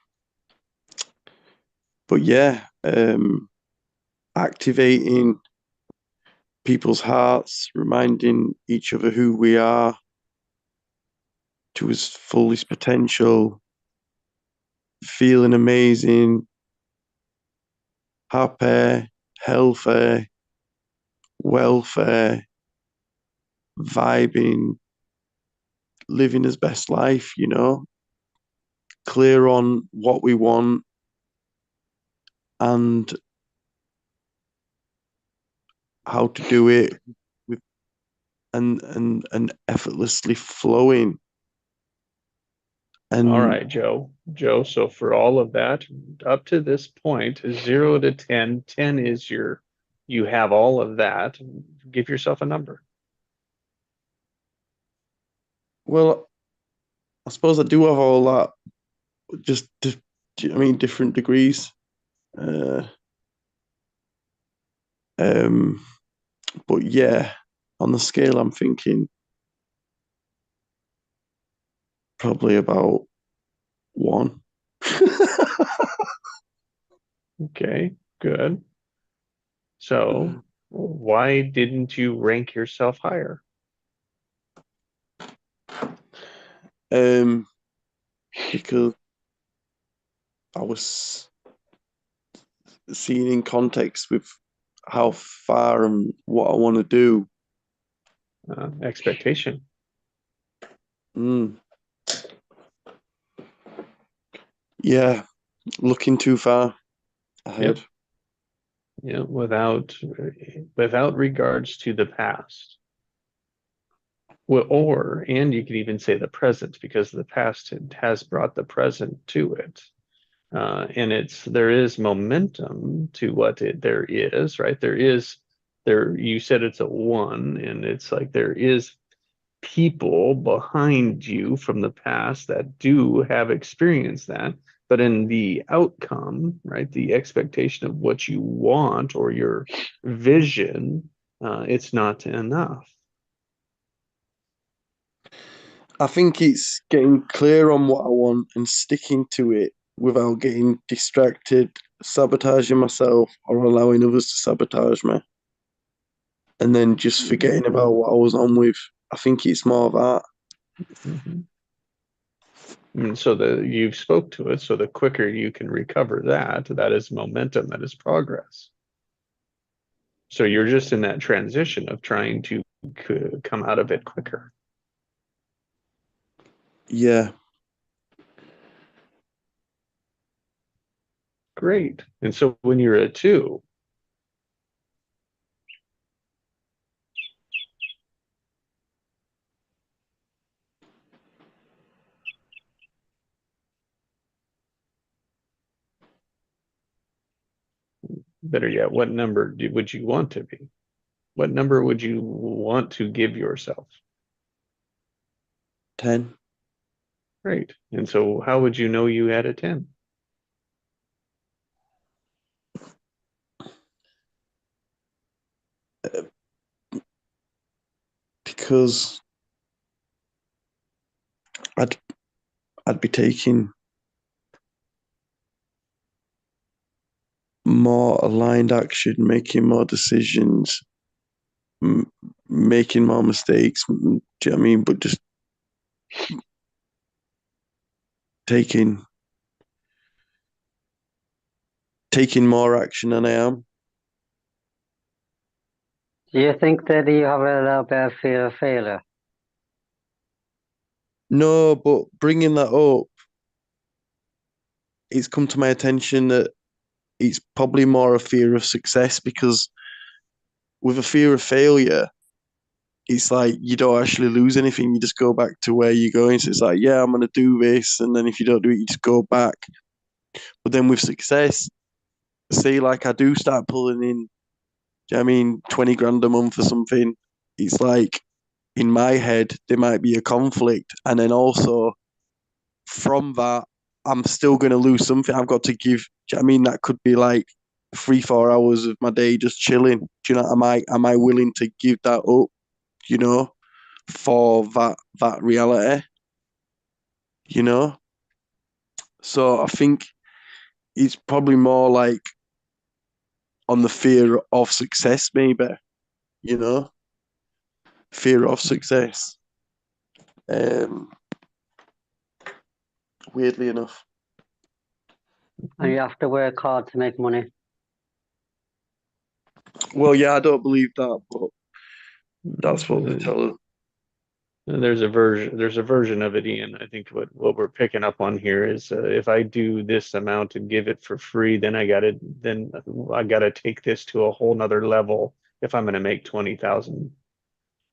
but yeah, activating people's hearts, reminding each other who we are to his fullest potential, feeling amazing, happy, healthy, welfare, vibing, living his best life, you know, clear on what we want and how to do it with and effortlessly flowing. And All right, Joe. Joe, so for all of that, up to this point, 0 to 10, 10 is you have all of that. Give yourself a number. well, I suppose I do have all that, just I mean, different degrees. Uh, um, but yeah, on the scale, I'm thinking probably about 1. Okay, good. So why didn't you rank yourself higher? Because I was seeing in context with how far and what I want to do. Expectation. Mm. Yeah, looking too far ahead. Without regards to the past. Well, and you could even say the present, because the past has brought the present to it. And there is momentum to what there is, right? You said it's a one, and it's like there is people behind you from the past that do have experienced that. But in the outcome, right, the expectation of what you want or your vision, it's not enough. I think it's getting clear on what I want and sticking to it without getting distracted, sabotaging myself, or allowing others to sabotage me. And then just forgetting about what I was on with. I think it's more of that. Mm-hmm. And so you've spoke to it, so the quicker you can recover that is momentum, that is progress. So you're just in that transition of trying to come out of it quicker. Yeah. Great. And so when you're at 2, better yet, what number would you want to be? What number would you want to give yourself? 10. Great. And so how would you know you had a 10? Because I'd be taking more aligned action, making more decisions, making more mistakes. Do you know what I mean? But just taking more action than I am. Do you think that you have a little bit of fear of failure? No, but bringing that up, it's come to my attention that it's probably more a fear of success, because with a fear of failure, it's like you don't actually lose anything. You just go back to where you're going. So it's like, yeah, I'm going to do this. And then if you don't do it, you just go back. But then with success, say like I do start pulling in, do you know what I mean, 20 grand a month or something, it's like in my head, there might be a conflict. And then also from that, I'm still going to lose something. I've got to give, do you know what I mean? That could be like 3-4 hours of my day just chilling. Do you know, am I willing to give that up, you know, for that reality, you know? So I think it's probably more like on the fear of success, maybe, you know, fear of success. Um, Weirdly enough. And you have to work hard to make money. Well, yeah, I don't believe that, but that's what they tell us. There's a version of it, Ian. I think what we're picking up on here is if I do this amount and give it for free, then I gotta take this to a whole nother level if I'm gonna make 20,000.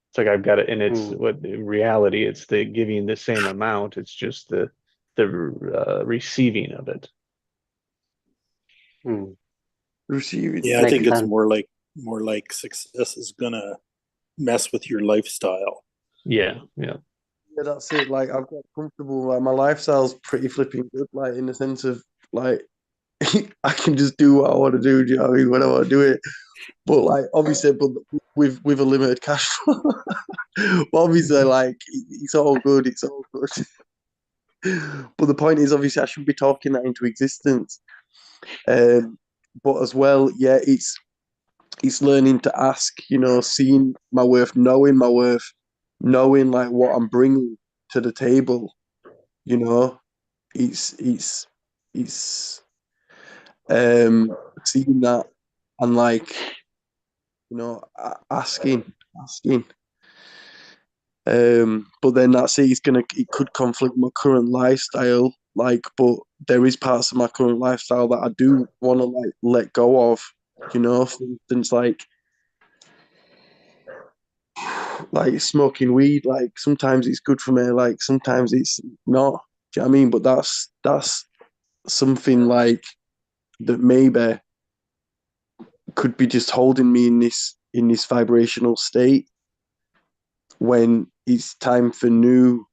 It's like I've got it, and it's what in reality it's the giving the same amount. It's just the receiving of it. Receiving. Yeah, I think Makes it's sense. more like success is gonna mess with your lifestyle. Yeah, yeah. Yeah, that's it. Like I've got comfortable. Like my lifestyle's pretty flipping good. Like in the sense of like I can just do what I want to do. Do you know what I mean? When I want to do it. But like obviously, but with a limited cash flow. But obviously, like it's all good. It's all good. But the point is, obviously, I shouldn't be talking that into existence. But as well, yeah, it's learning to ask. You know, seeing my worth, knowing my worth, knowing like what I'm bringing to the table. You know, it's seeing that and like, you know, asking. But then that's it. It could conflict with my current lifestyle. Like, but there is parts of my current lifestyle that I do want to like let go of. You know, for instance, like smoking weed. Like sometimes it's good for me. Like sometimes it's not. Do you know what I mean? But that's something like that maybe could be just holding me in this vibrational state when it's time for new,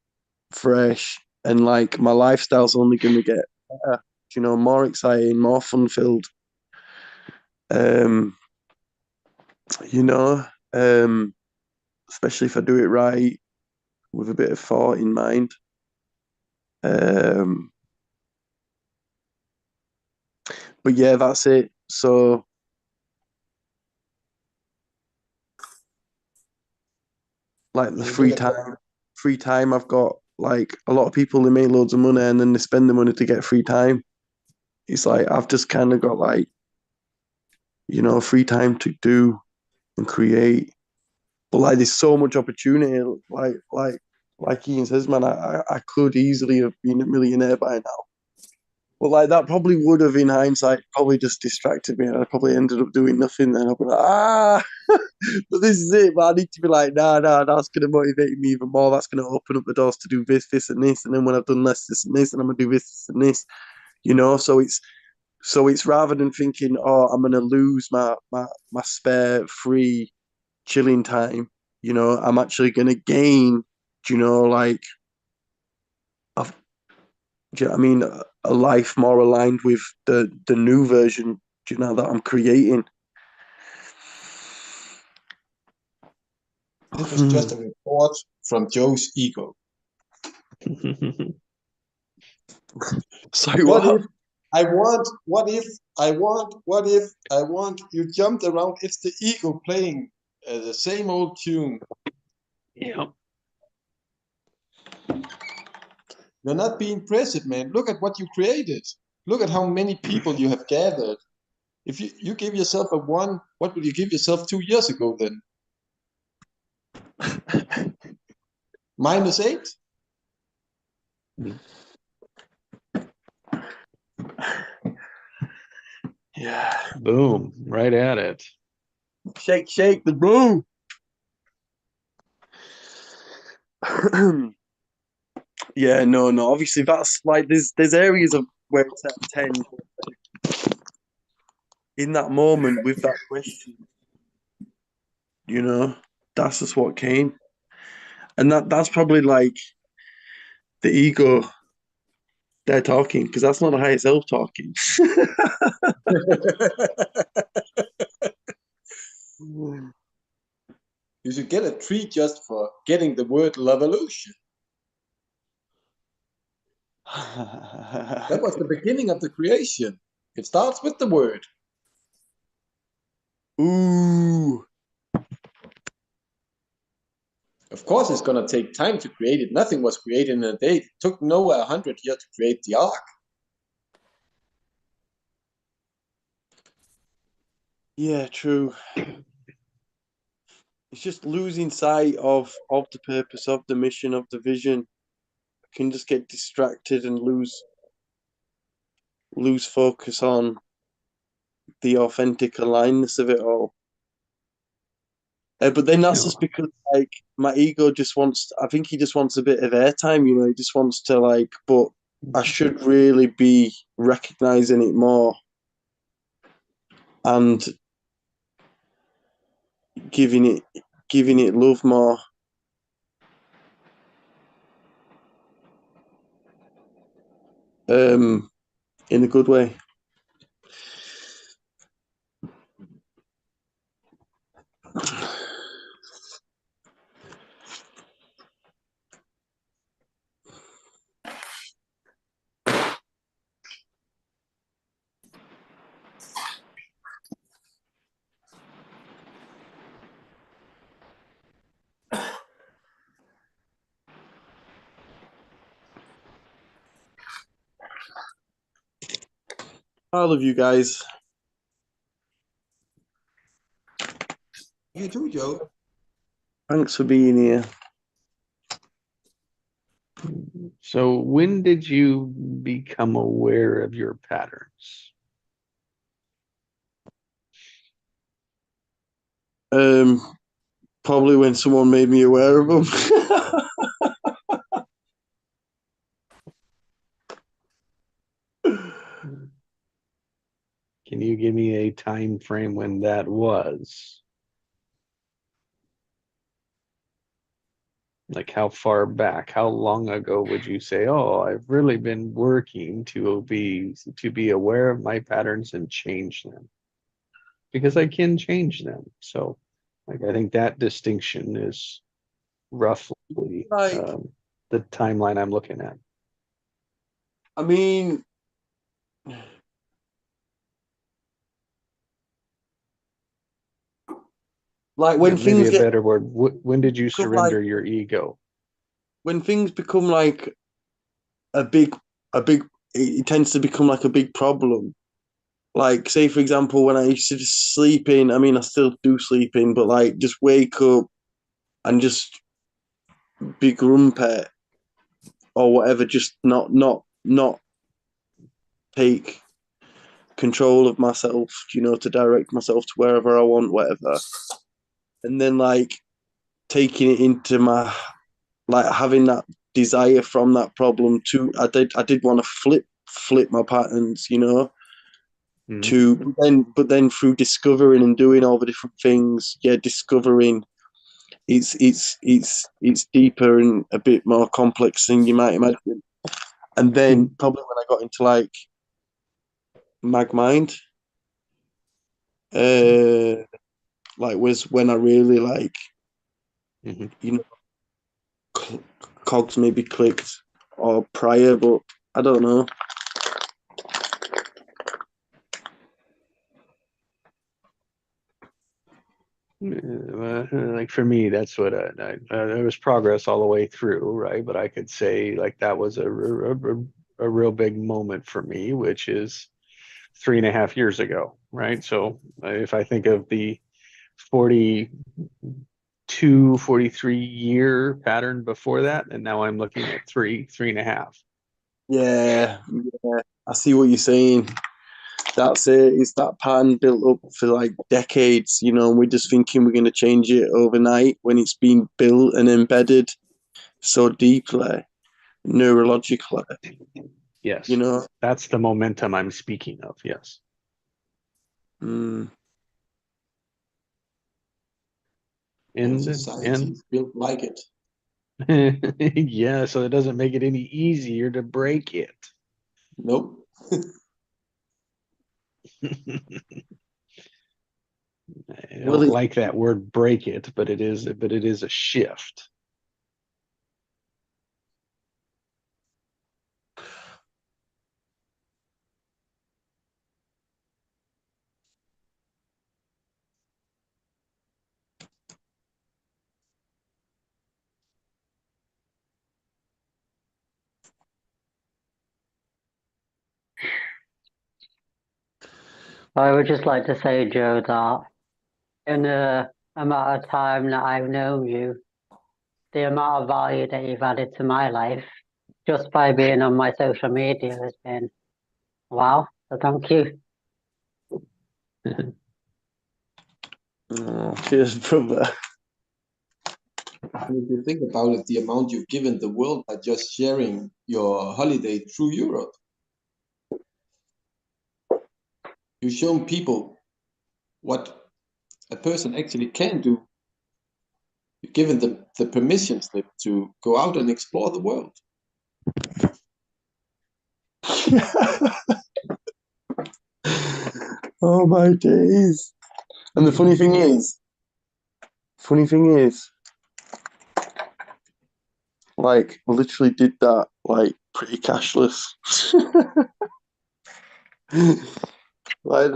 fresh, and like my lifestyle's only going to get better, you know, more exciting, more fun filled. Um, you know, um, especially if I do it right with a bit of thought in mind. Um, but yeah, that's it. So like the You look at the, free time I've got, like a lot of people they make loads of money and then they spend the money to get free time. It's like I've just kind of got like, you know, free time to do and create. But like there's so much opportunity, like Ian says, man, I could easily have been a millionaire by now. But like that probably would have in hindsight probably just distracted me and I probably ended up doing nothing then. I'll be like, but this is it, but I need to be like, nah, that's gonna motivate me even more. That's gonna open up the doors to do this, and this, and then when I've done this and this, and I'm gonna do this and this, you know. So it's rather than thinking, oh, I'm gonna lose my spare free chilling time, you know, I'm actually gonna gain, you know, like I've, do you know what I mean, a life more aligned with the new version, you know, that I'm creating. this was just a report from Joe's ego. Sorry, What what? if I want? What if I want? What if I want? You jumped around. It's the ego playing the same old tune. Yeah. You're not being present, man. Look at what you created. Look at how many people you have gathered. If you give yourself a one, what would you give yourself 2 years ago then? -8? Yeah. Boom. Right at it. Shake the room. Yeah, no. Obviously, that's like there's areas of where it's at 10 in that moment with that question. You know, that's just what came, and that's probably like the ego they're talking because that's not the higher self talking. You should get a treat just for getting the word revolution. That was the beginning of the creation. It starts with the word. Ooh, Of course, it's going to take time to create it. Nothing was created in a day. It took Noah 100 years to create the ark. yeah, true. It's just losing sight of the purpose, of the mission, of the vision. I can just get distracted and lose focus on the authentic alignedness of it all. But then that's Yeah. just because like my ego just wants. I think he just wants a bit of airtime. You know, he just wants to like. But I should really be recognizing it more and giving it love more. In a good way. I love you guys. You too, Joe. Thanks for being here. So when did you become aware of your patterns? Probably when someone made me aware of them. Can you give me a time frame when that was? Like how far back, how long ago would you say, oh, I've really been working to be aware of my patterns and change them? Because I can change them. So like I think that distinction is roughly Like, the timeline I'm looking at. I mean, like Yeah, when maybe things a get better word. When did you become like surrender your ego? when things become like a big it tends to become like a big problem. Like, say for example, when I used to just sleep in, I mean I still do sleep in, but like just wake up and just be grumpy or whatever, just not take control of myself, to direct myself to wherever I want, whatever. And then like taking it into my, like having that desire from that problem to, I did want to flip my patterns, Mhm. to but then through discovering and doing all the different things, yeah, discovering it's deeper and a bit more complex than you might imagine. And then probably when I got into like Magmind, like was when I really like, Mhm. you know, cogs maybe clicked or prior, but I don't know. Like for me, that's what there was progress all the way through, right? But I could say like that was a real big moment for me, which is 3.5 years ago, right? So if I think of the 42, 43 year pattern before that, and now I'm looking at 3.5. Yeah, yeah, I see what you're saying. That's it. It's that pattern built up for like decades, and we're just thinking we're going to change it overnight when it's been built and embedded so deeply, neurologically, you Yes, know. that's the momentum I'm speaking of. Yes. Mm. And And society is built like it. yeah, so it doesn't make it any easier to break it. Nope. I Well, don't like that word break it, but it is a shift. I would just like to say, Joe, that in the amount of time that I've known you, the amount of value that you've added to my life just by being on my social media has been wow. So thank you. oh, cheers, brother. And if you think about it, the amount you've given the world by just sharing your holiday through Europe, you've shown people what a person actually can do. You've given them the permission slip to go out and explore the world. Oh my days. And the funny thing is, like, I literally did that, like, pretty cashless. Like,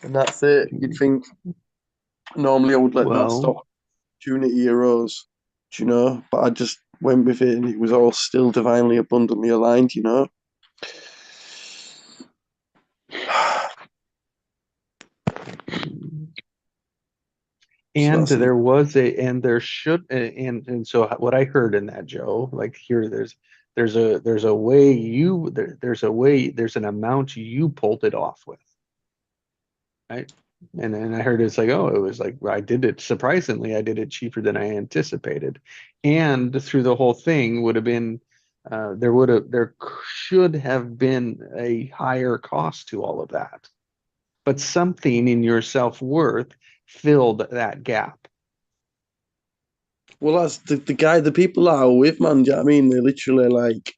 and that's it. You'd think normally I would let that Well, stop opportunity arose, but I just went with it and it was all still divinely abundantly aligned. And that's there was a, and there should, and so what I heard in that, Joe, like here, there's a way you, there's a way, there's an amount you pulled it off with, right? And then I heard it's like, oh, it was like, I did it, surprisingly, I did it cheaper than I anticipated. And through the whole thing would have been, there should have been a higher cost to all of that. But something in your self-worth filled that gap. well, that's the people that I were with, man. Do you know what I mean? They literally like,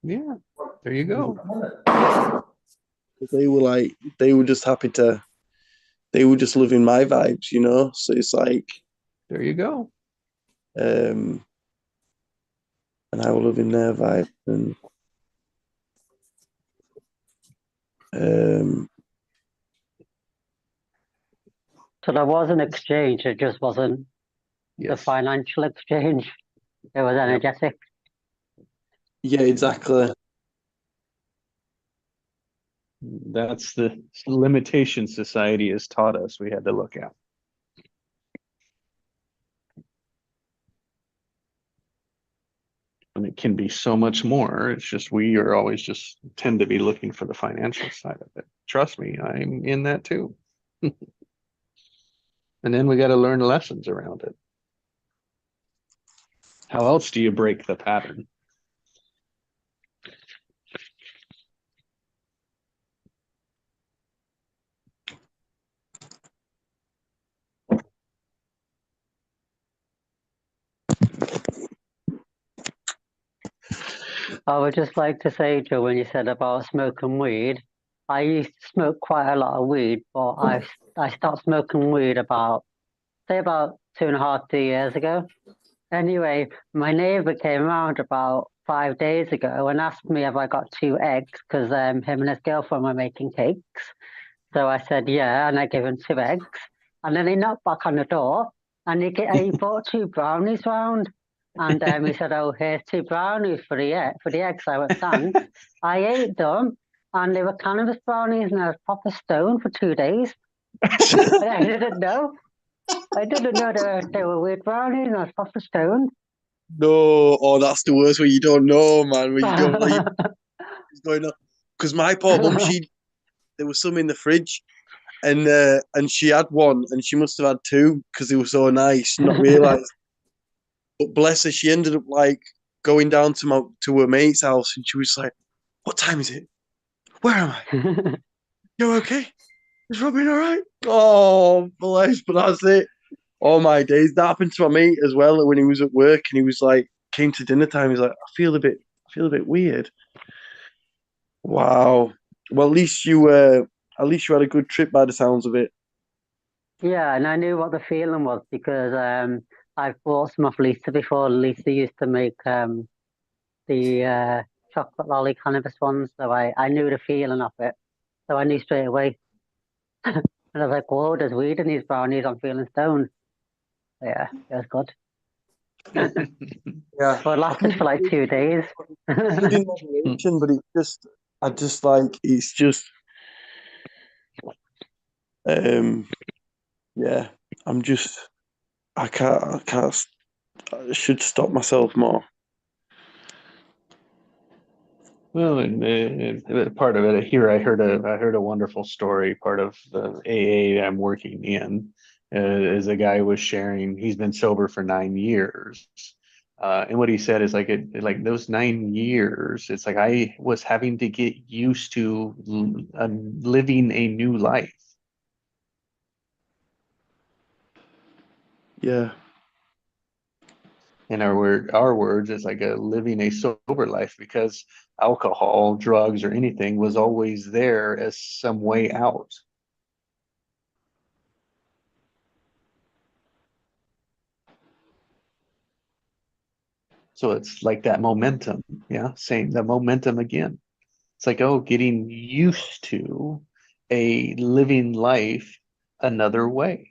Yeah, there you go. they were like, they were just happy to, they were just living my vibes, you know? So it's like, There you go. and I was living their vibe, and So there was an exchange, it just wasn't the Yes. financial exchange. It was energetic. yeah, exactly. That's the limitation society has taught us we had to look at. And it can be so much more. It's just we are always just tend to be looking for the financial side of it. Trust me, I'm in that too. And then we got to learn lessons around it. How else do you break the pattern? I would just like to say, Joe, when you said about smoking weed, I used to smoke quite a lot of weed, but I stopped smoking weed about, say, about 2.5, 2 years ago. Anyway, my neighbor came around about 5 days ago and asked me if I got 2 eggs because him and his girlfriend were making cakes. So I said, yeah, and I gave him 2 eggs. And then he knocked back on the door and he brought 2 brownies round. And he said, oh, here's 2 brownies for the eggs. I went, thanks. I ate them and they were cannabis brownies and I was proper stoned for 2 days. I didn't know. I didn't know they were weird brownies and I was proper stoned. No, oh, that's the worst where you don't know, man. Where you don't know what's going on. Because my poor mum, there was some in the fridge, and she had one, and she must have had two because they were so nice, not realised. But bless her, she ended up like going down to her mate's house, and she was like, "What time is it? Where am I? You okay? Is Robin all right?" Oh, bless, but that's it. All my days. That happened to my mate as well when he was at work, and he was like, came to dinner time. He's like, I feel a bit weird. Wow. Well, at least you had a good trip by the sounds of it. Yeah, and I knew what the feeling was because I've bought some off Lisa before. Lisa used to make the chocolate lolly cannabis ones, so I knew the feeling of it. So I knew straight away. And I was like, whoa, there's weed in these brownies. I'm feeling stoned. Yeah, it was good. Yeah. But it lasted for like 2 days. Good in moderation, but I just like, it's just, yeah, I can't, I should stop myself more. Well, and part of it here, I heard a wonderful story. Part of the AA I'm working in is a guy was sharing. He's been sober for 9 years, and what he said is like those 9 years. It's like I was having to get used to living a new life. Yeah. In our words, it's like a living a sober life because alcohol, drugs, or anything was always there as some way out. So it's like that momentum, yeah, same the momentum again. It's like, oh, getting used to a living life another way.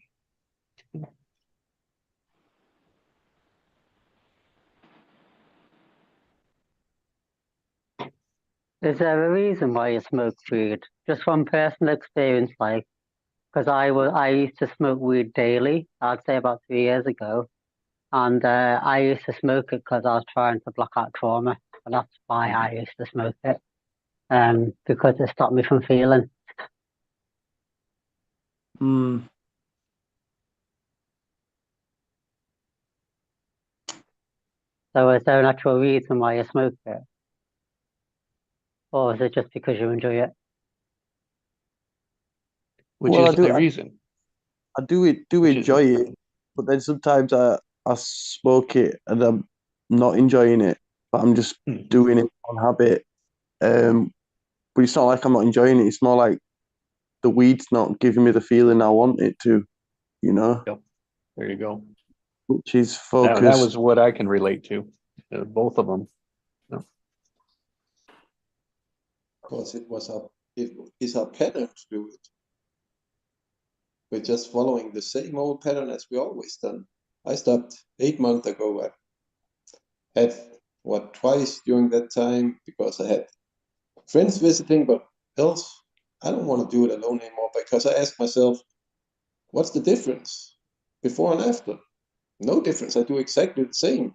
Is there a reason why you smoke weed? Just from personal experience, like because I used to smoke weed daily. I'd say about 3 years ago, and I used to smoke it because I was trying to block out trauma, and that's why I used to smoke it. Because it stopped me from feeling. Mm. So is there an actual reason why you smoke it, or is it just because you enjoy it? Which Well, is the reason. I do Which is- enjoy it, but then sometimes I smoke it and I'm not enjoying it, but I'm just Mhm. doing it on habit. But it's not like I'm not enjoying it. It's more like the weed's not giving me the feeling I want it to, you know, There you go. which is That focus. was what I can relate to. Both of them. Because it is our pattern to do it. We're just following the same old pattern as we always done. I stopped 8 months ago. I had twice during that time because I had friends visiting, but else I don't want to do it alone anymore because I ask myself, what's the difference before and after? No difference. I do exactly the same.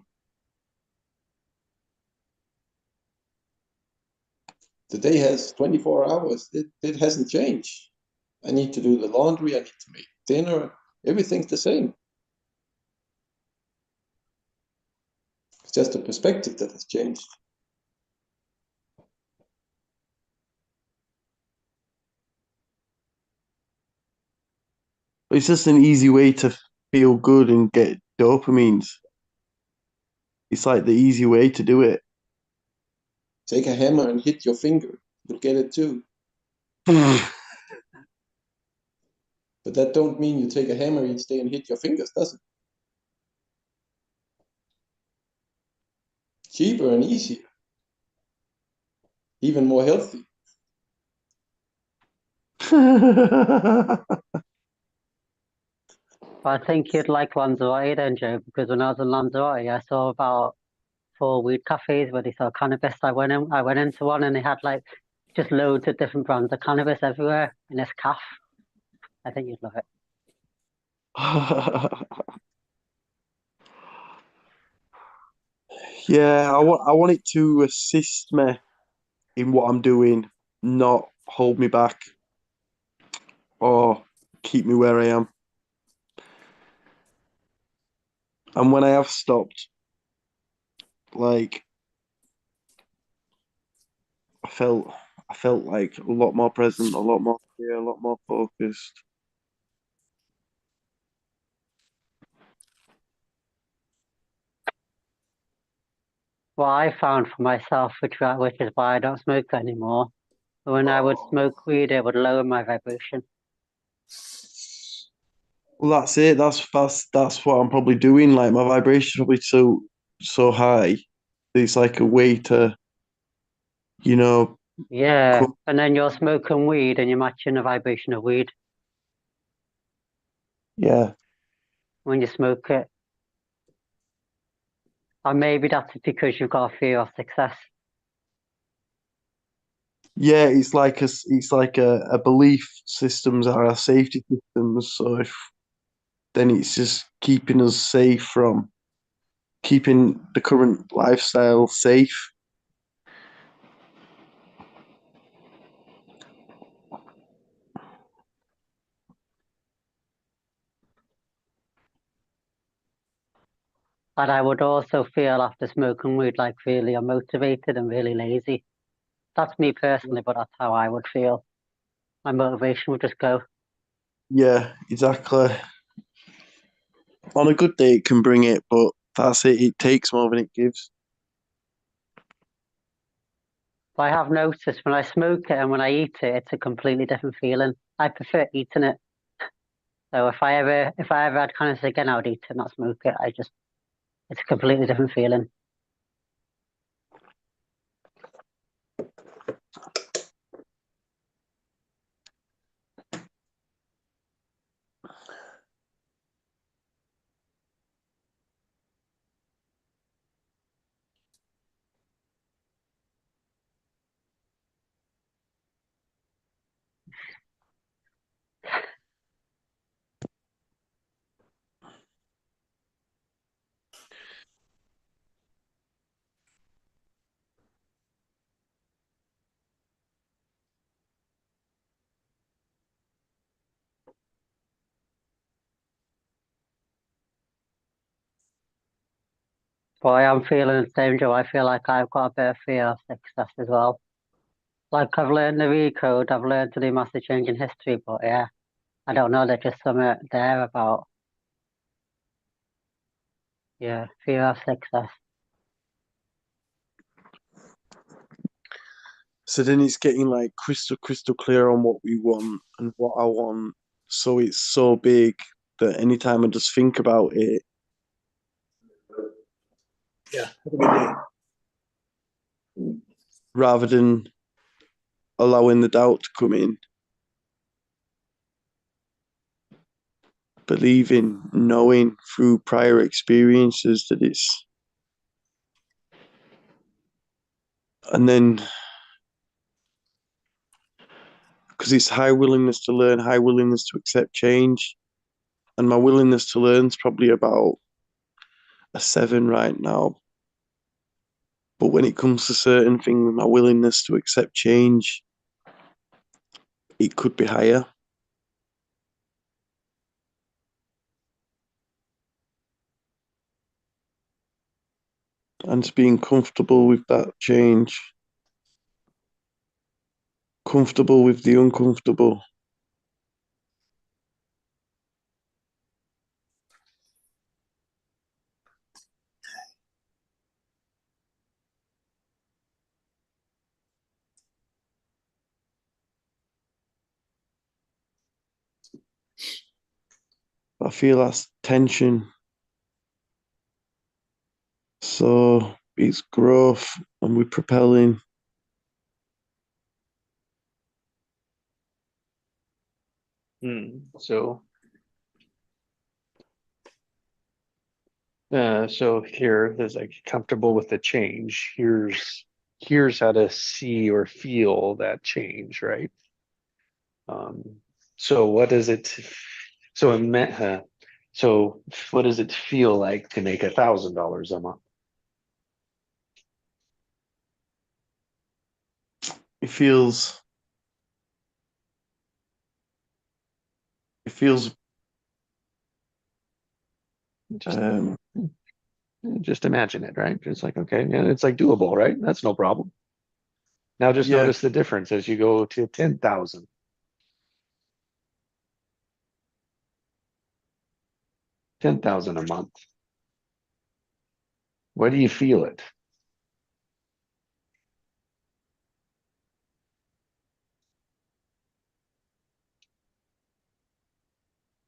The day has 24 hours. It hasn't changed. I need to do the laundry. I need to make dinner. Everything's the same. It's just the perspective that has changed. It's just an easy way to feel good and get dopamines. It's like the easy way to do it. Take a hammer and hit your finger. You'll get it too. But that don't mean you take a hammer each day and hit your fingers, does it? Cheaper and easier. Even more healthy. I think you'd like Lanzarote then, Joe, because when I was in Lanzarote, I saw about 4 weed cafes where they sell cannabis. I went into one and they had like just loads of different brands of cannabis everywhere in this calf. I think you'd love it. Yeah, I want it to assist me in what I'm doing, not hold me back or keep me where I am. And when I have stopped, like I felt I felt like a lot more present, a lot more clear, a lot more focused. What I found for myself, which is why I don't smoke anymore, when I would smoke weed, it would lower my vibration. Well, that's it. That's what I'm probably doing. Like my vibration probably so high. It's like a way to, you know, Yeah, co- and then you're smoking weed and you're matching the vibration of weed yeah, when you smoke it. Or maybe that's because you've got a fear of success. yeah. It's like a belief systems are our safety systems. So if then it's just keeping us safe from keeping the current lifestyle safe. And I would also feel after smoking weed like really unmotivated and really lazy. That's me personally, but that's how I would feel. My motivation would just go. Yeah, exactly. On a good day, it can bring it, but that's it. It takes more than it gives. But I have noticed when I smoke it and when I eat it, it's a completely different feeling. I prefer eating it. So if I ever had cannabis again, I would eat it, not smoke it. It's a completely different feeling. But I am feeling the same, Joe. I feel like I've got a bit of fear of success as well. Like I've learned the recode, I've learned to do massive change in history, but yeah, I don't know. There's just something there about fear of success. So then it's getting like crystal clear on what we want and what I want. So it's so big that anytime I just think about it, Yeah, have a good day. rather than allowing the doubt to come in, believing, knowing through prior experiences that it's, and then because it's high willingness to learn, high willingness to accept change, and my willingness to learn is probably about a 7 right now. But when it comes to certain things, my willingness to accept change, it could be higher. And just being comfortable with that change, comfortable with the uncomfortable. I feel that's tension. So it's growth and we're propelling. So here is like comfortable with the change. Here's how to see or feel that change, right? So what does it? So so what does it feel like to make $1,000 a month? It feels Just um, just imagine it, right? It's like, okay, yeah, it's like doable, right? That's no problem. Now just yeah, notice the difference as you go to 10,000. 10,000 a month. Where do you feel it?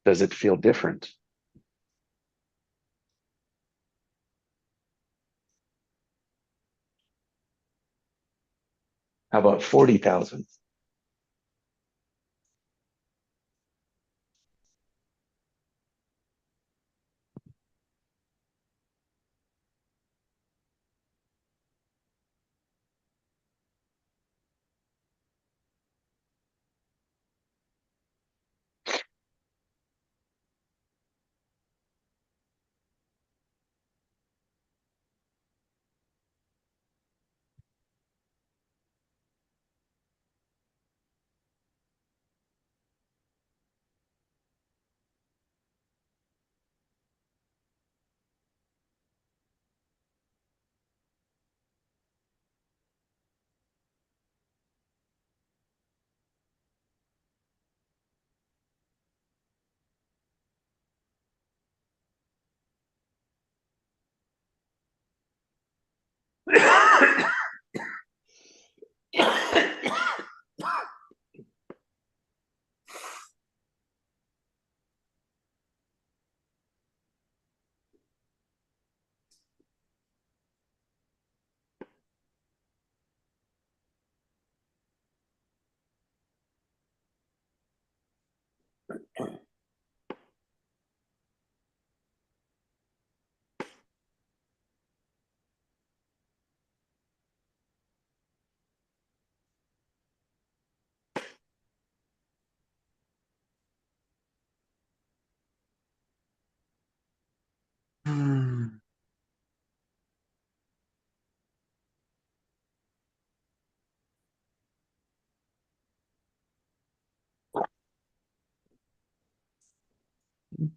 Does it feel different? How about 40,000?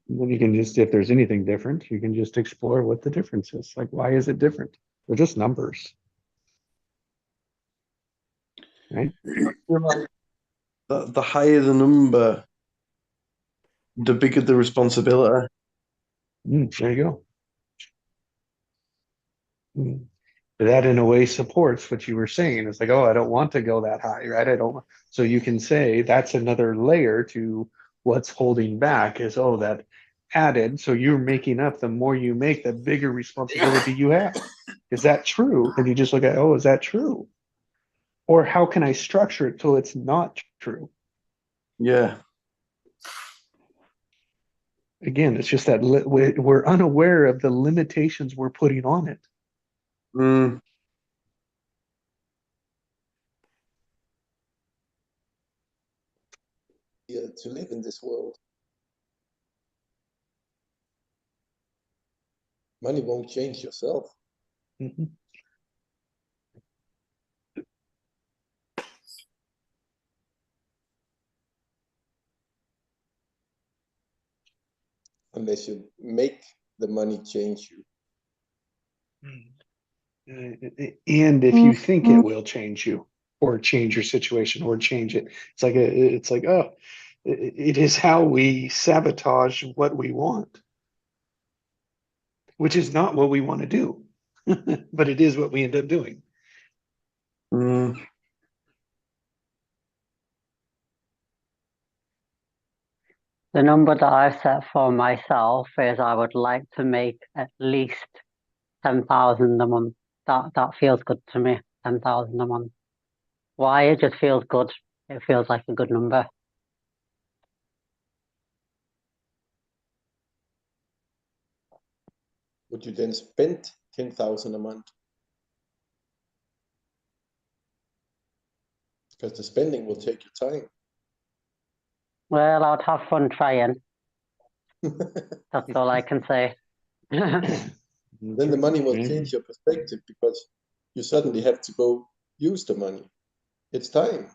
Then you can just, if there's anything different, you can just explore what the difference is. Like, why is it different? They're just numbers. Right? The higher the number, the bigger the responsibility. There you go. That in a way supports what you were saying. It's like, oh, I don't want to go that high, right? I don't. So you can say that's another layer to what's holding back is, oh, that added. So you're making up, the more you make, the bigger responsibility you have. Is that true? And you just look at, oh, is that true? Or how can I structure it so it's not true? Yeah. Again, it's just that we're unaware of the limitations we're putting on it. Mm. Yeah, to live in this world. Money won't change yourself. Mhm. Unless you make the money change you. And if you think it will change you or change your situation or change it, it's like, oh, it is how we sabotage what we want, which is not what we want to do, but it is what we end up doing. Mm. The number that I've set for myself is I would like to make at least 10,000 a month. That feels good to me. 10,000 a month. Why? It just feels good. It feels like a good number. Would you then spend 10,000 a month? Because the spending will take your time. Well, I'd have fun trying. That's all I can say. Then the money will change your perspective because you suddenly have to go use the money. It's time.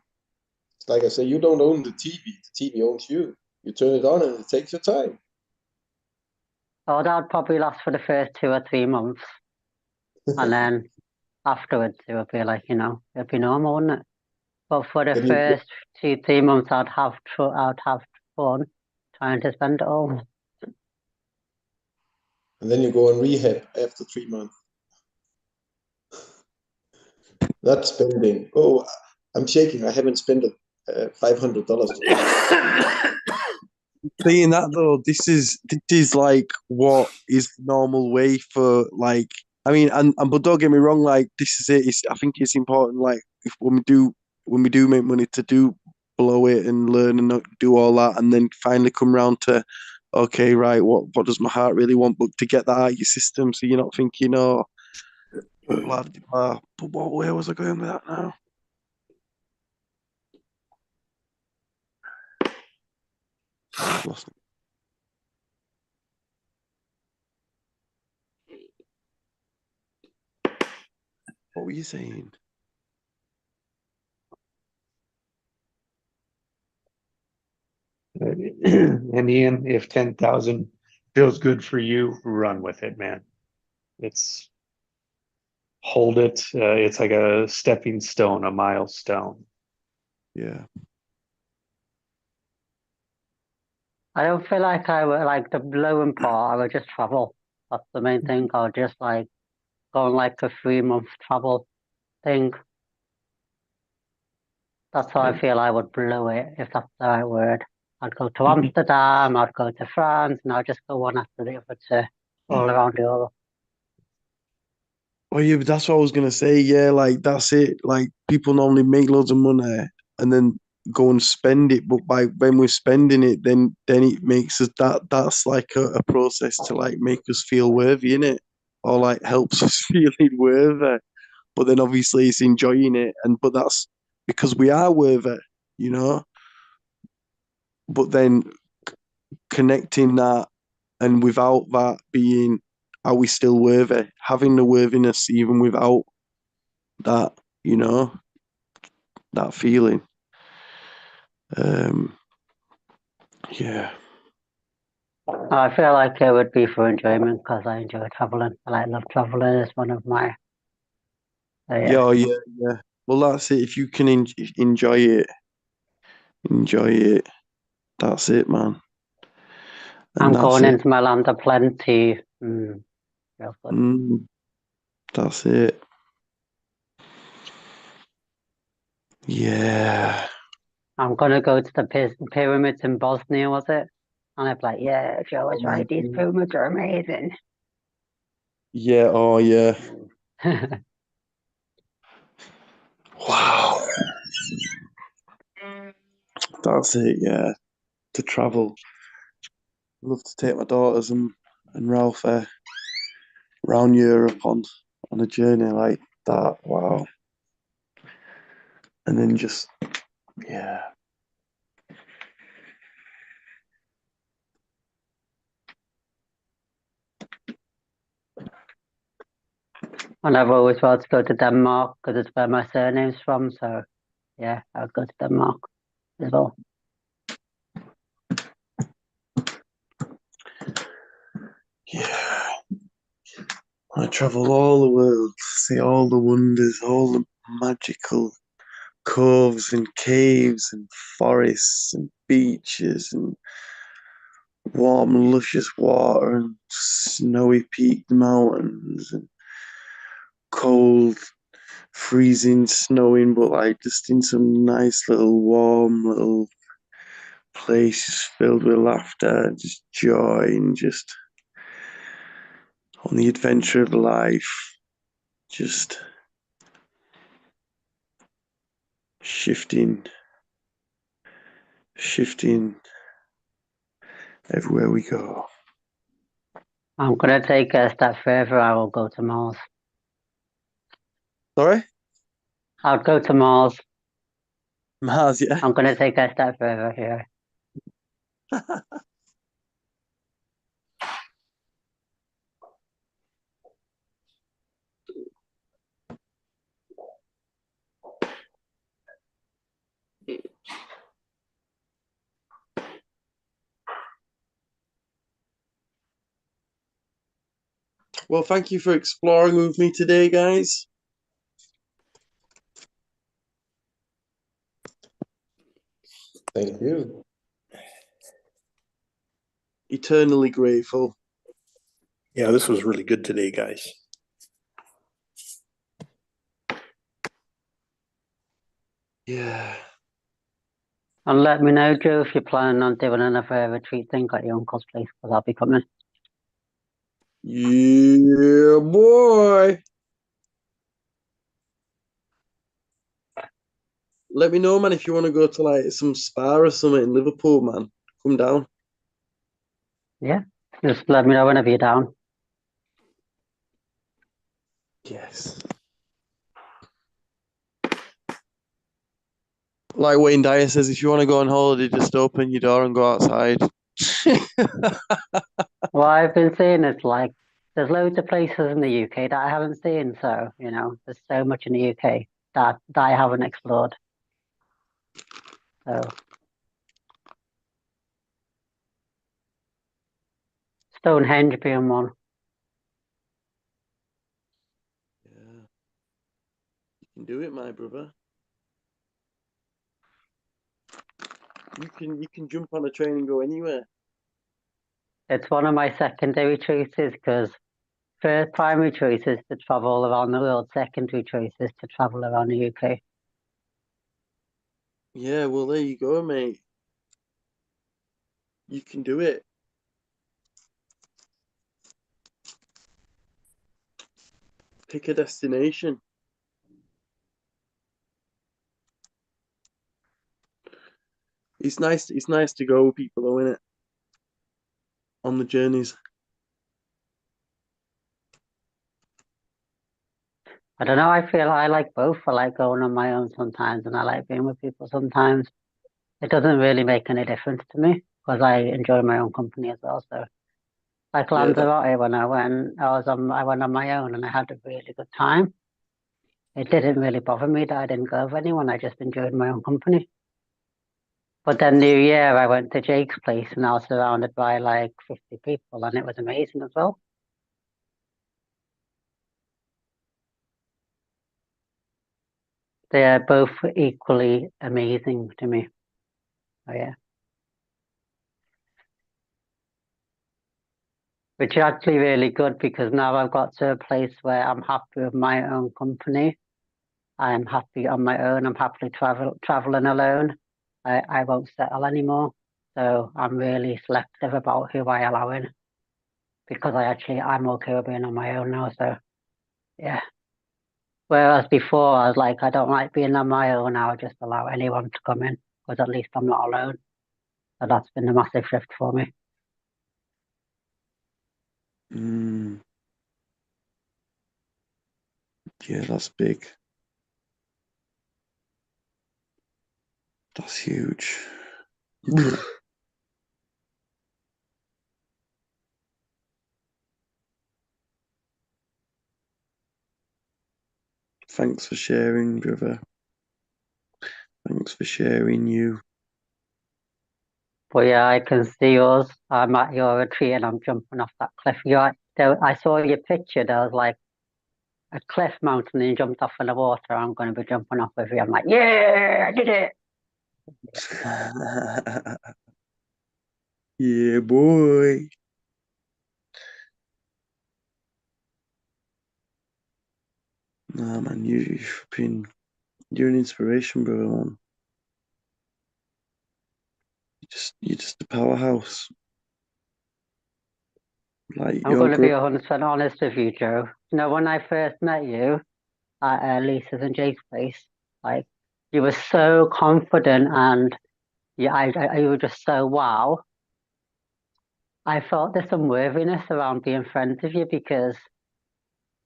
It's like I say, you don't own the TV. The TV owns you. You turn it on and it takes your time. Oh, that'd probably last for the first 2 or 3 months. And then afterwards, it would be like, it'd be normal, wouldn't it? But for the Then you, first 2, 3 months, I'd have fun trying to spend it all. and then you go on rehab after 3 months. Not spending. Oh, I'm shaking. I haven't spent $500. Saying that though, this is like what is the normal way for like. I mean, and but don't get me wrong. Like this is it. I think it's important. Like if when we do make money to do blow it and learn and not do all that, and then finally come round to, okay, right, what does my heart really want? But to get that out of your system, so you're not thinking, oh, blah, blah. But where was I going with that now? I've lost it. What were you saying? And Ian, if 10,000 feels good for you, run with it, man. Hold it. It's like a stepping stone, a milestone. Yeah. I don't feel like I would like the blowing part. I would just travel. That's the main thing. I would just like go on like a 3-month travel thing. That's how I feel I would blow it, if that's the right word. I'd go to Amsterdam, I'd go to France, and I'd just go one after the other to all around Europe. Oh yeah, but that's what I was gonna say. Yeah, like that's it. Like people normally make loads of money and then go and spend it, but by when we're spending it, then it makes us that's like a process to like make us feel worthy in it, or like helps us feeling worthy. But then obviously it's enjoying it, but that's because we are worthy, you know. But then connecting that and without that being, are we still worthy? Having the worthiness even without that, that feeling. Um, yeah. I feel like it would be for enjoyment because I enjoy traveling. I love traveling. It's one of my. Yeah, yeah. Well, that's it. If you can enjoy it. That's it, man. And I'm that's going it. into my land of plenty. Real good. That's it. Yeah. I'm gonna go to the pyramids in Bosnia, was it? And I'd be like, yeah, Joe was Oh my right. These God. pyramids are amazing. Yeah. Oh, yeah. Wow. That's it. Yeah. To travel. Love to take my daughters and Ralph around Europe on a journey like that. Wow. And then just, yeah. And I've always wanted to go to Denmark because it's where my surname's from. So yeah, I would go to Denmark as well. Yeah. I travel all the world, see all the wonders, all the magical coves and caves and forests and beaches and warm, luscious water and snowy peaked mountains and cold, freezing, snowing, but like just in some nice little warm little places filled with laughter, just joy and just on the adventure of life, just shifting everywhere we go. I'm gonna take it a step further. I will go to Mars. Sorry? I'll go to Mars. Mars, yeah. I'm gonna take it a step further here. Well, thank you for exploring with me today, guys. Thank you. Eternally grateful. Yeah, this was really good today, guys. Yeah. And let me know, Joe, if you're planning on doing another retreat thing at your uncle's place, because I'll be coming. Yeah, boy. Let me know, man, if you want to go to like some spa or something in Liverpool, man. Come down. Yeah, just let me know whenever you're down. Yes. Like Wayne Dyer says, if you want to go on holiday, just open your door and go outside. What I've been seeing is like there's loads of places in the UK that I haven't seen. So, there's so much in the UK that I haven't explored. So Stonehenge being one. Yeah. You can do it, my brother. You can jump on a train and go anywhere. It's one of my secondary choices because first primary choice is to travel around the world. Secondary choice is to travel around the UK. Yeah, well, there you go, mate. You can do it. Pick a destination. It's nice to go with people though, innit? On the journeys. I don't know. I feel I like both. I like going on my own sometimes, and I like being with people sometimes. It doesn't really make any difference to me because I enjoy my own company as well. So, like Yeah, Lanzarote, when I went, I went on my own and I had a really good time. It didn't really bother me that I didn't go with anyone. I just enjoyed my own company. But then New Year, I went to Jake's place and I was surrounded by like 50 people, and it was amazing as well. They are both equally amazing to me. Oh yeah. Which is actually really good because now I've got to a place where I'm happy with my own company. I'm happy on my own. I'm happily traveling alone. I won't settle anymore. So I'm really selective about who I allow in because I'm okay with being on my own now. So yeah. Whereas before I was like, I don't like being on my own. I'll just allow anyone to come in because at least I'm not alone. So that's been a massive shift for me. Yeah, that's big. That's huge. Thanks for sharing, brother. Thanks for sharing you. But yeah, I can see yours. I'm at your retreat and I'm jumping off that cliff. I saw your picture. There was like a cliff mountain and you jumped off in the water. I'm going to be jumping off with you. I'm like, yeah, I did it. Yeah, boy. Nah, man, you're an inspiration, brother, man. You're just a powerhouse. Like I'm going to be 100% honest with you, Joe. You know, when I first met you at Lisa's and Jake's place, like you were so confident and you were just so wow. I felt there's some worthiness around being friends with you because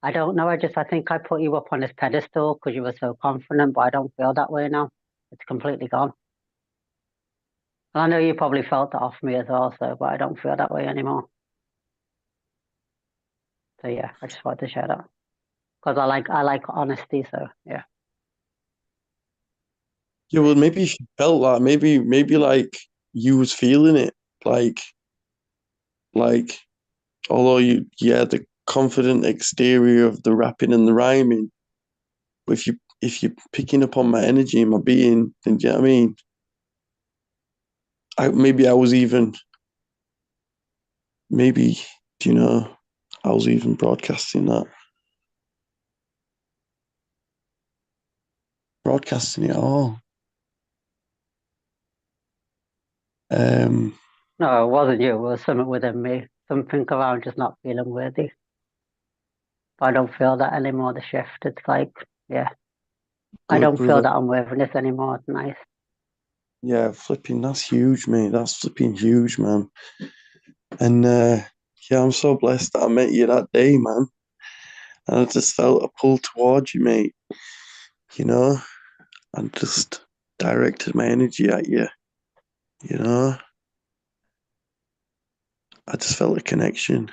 I don't know. I think I put you up on this pedestal because you were so confident, but I don't feel that way now. It's completely gone. And I know you probably felt that off me as well, but I don't feel that way anymore. So yeah, I just wanted to share that because I like honesty. So yeah. Yeah, well, maybe she felt that. Maybe like you was feeling it. Like although you had the confident exterior of the rapping and the rhyming, but if you're picking up on my energy and my being, then do you know what I mean? Maybe I was even maybe I was even broadcasting it all. No, it wasn't you. It was something within me. Something around just not feeling worthy. But I don't feel that anymore. The shift. It's like, yeah, I Good, don't feel brother. that unworthiness anymore. It's nice. Yeah, flipping, that's huge, mate. That's flipping huge, man. And yeah, I'm so blessed that I met you that day, man. And I just felt a pull towards you, mate. You know, and just directed my energy at you. You know, I just felt a connection.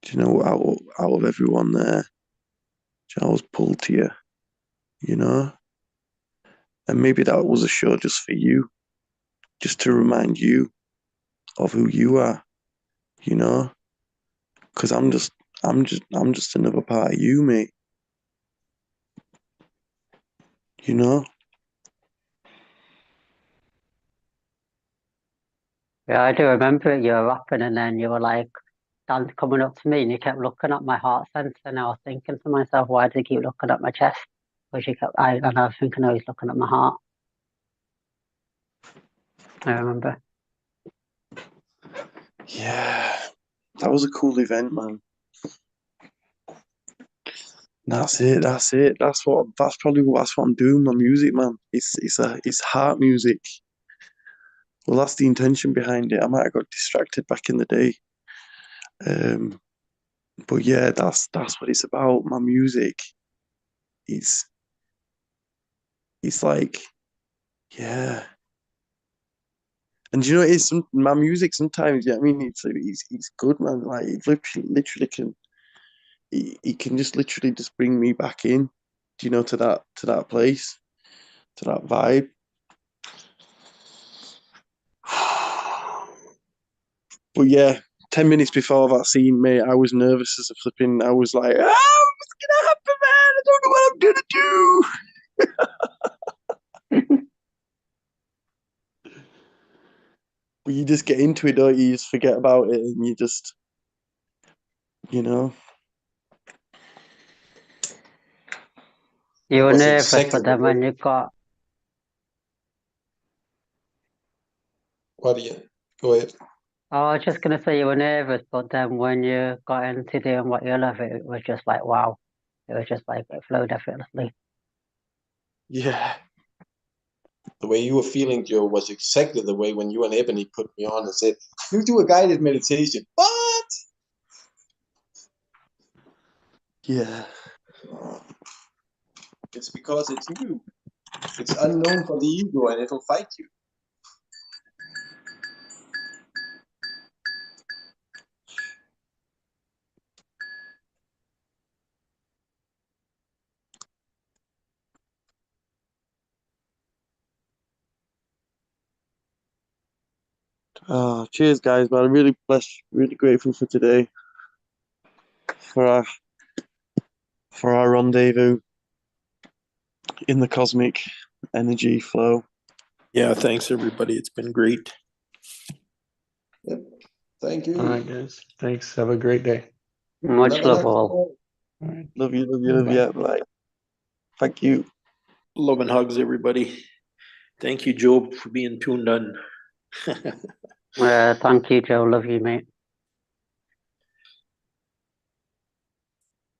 Do you know, out of everyone there, I was pulled to you. You know, and maybe that was a show just for you, just to remind you of who you are. You know, because I'm just another part of you, mate. You know. Yeah, I do remember it. You were rapping and then you were like coming up to me and you kept looking at my heart center and I was thinking to myself, why does he keep looking at my chest? Because and I was thinking, oh, he's looking at my heart. I remember. Yeah, that was a cool event, man. That's it. That's what I'm doing. My music, man. It's heart music. Well, that's the intention behind it. I might have got distracted back in the day. Um, but yeah, that's what it's about. My music. It's like, yeah. And you know, my music sometimes. Yeah, I mean, it's good, man. Like it literally can. It can just literally just bring me back in. To that place, to that vibe. But yeah, 10 minutes before that scene, mate, I was nervous as a flipping. I was like, what's gonna happen, man? I don't know what I'm gonna do. But you just get into it, don't you? You just forget about it, and you just, you know. You were was nervous, exactly but then the when way- you got, What do you go ahead? I was just gonna say you were nervous, but then when you got into doing what you love, it was just like wow. It was just like it flowed effortlessly. Yeah. The way you were feeling, Joe, was exactly the way when you and Ebony put me on and said, "You do a guided meditation." What? Yeah. It's because it's new. It's unknown for the ego, and it'll fight you. Cheers, guys, man. I'm really blessed, really grateful for today, for our rendezvous in the cosmic energy flow. Yeah, thanks everybody. It's been great. Yep. Thank you. All right, guys. Thanks. Have a great day. Much Love love and all. hugs. All right. Love you, love you, love you. Bye. Thank you. Love and hugs, everybody. Thank you, Joe, for being tuned in. Thank you, Joe. Love you, mate.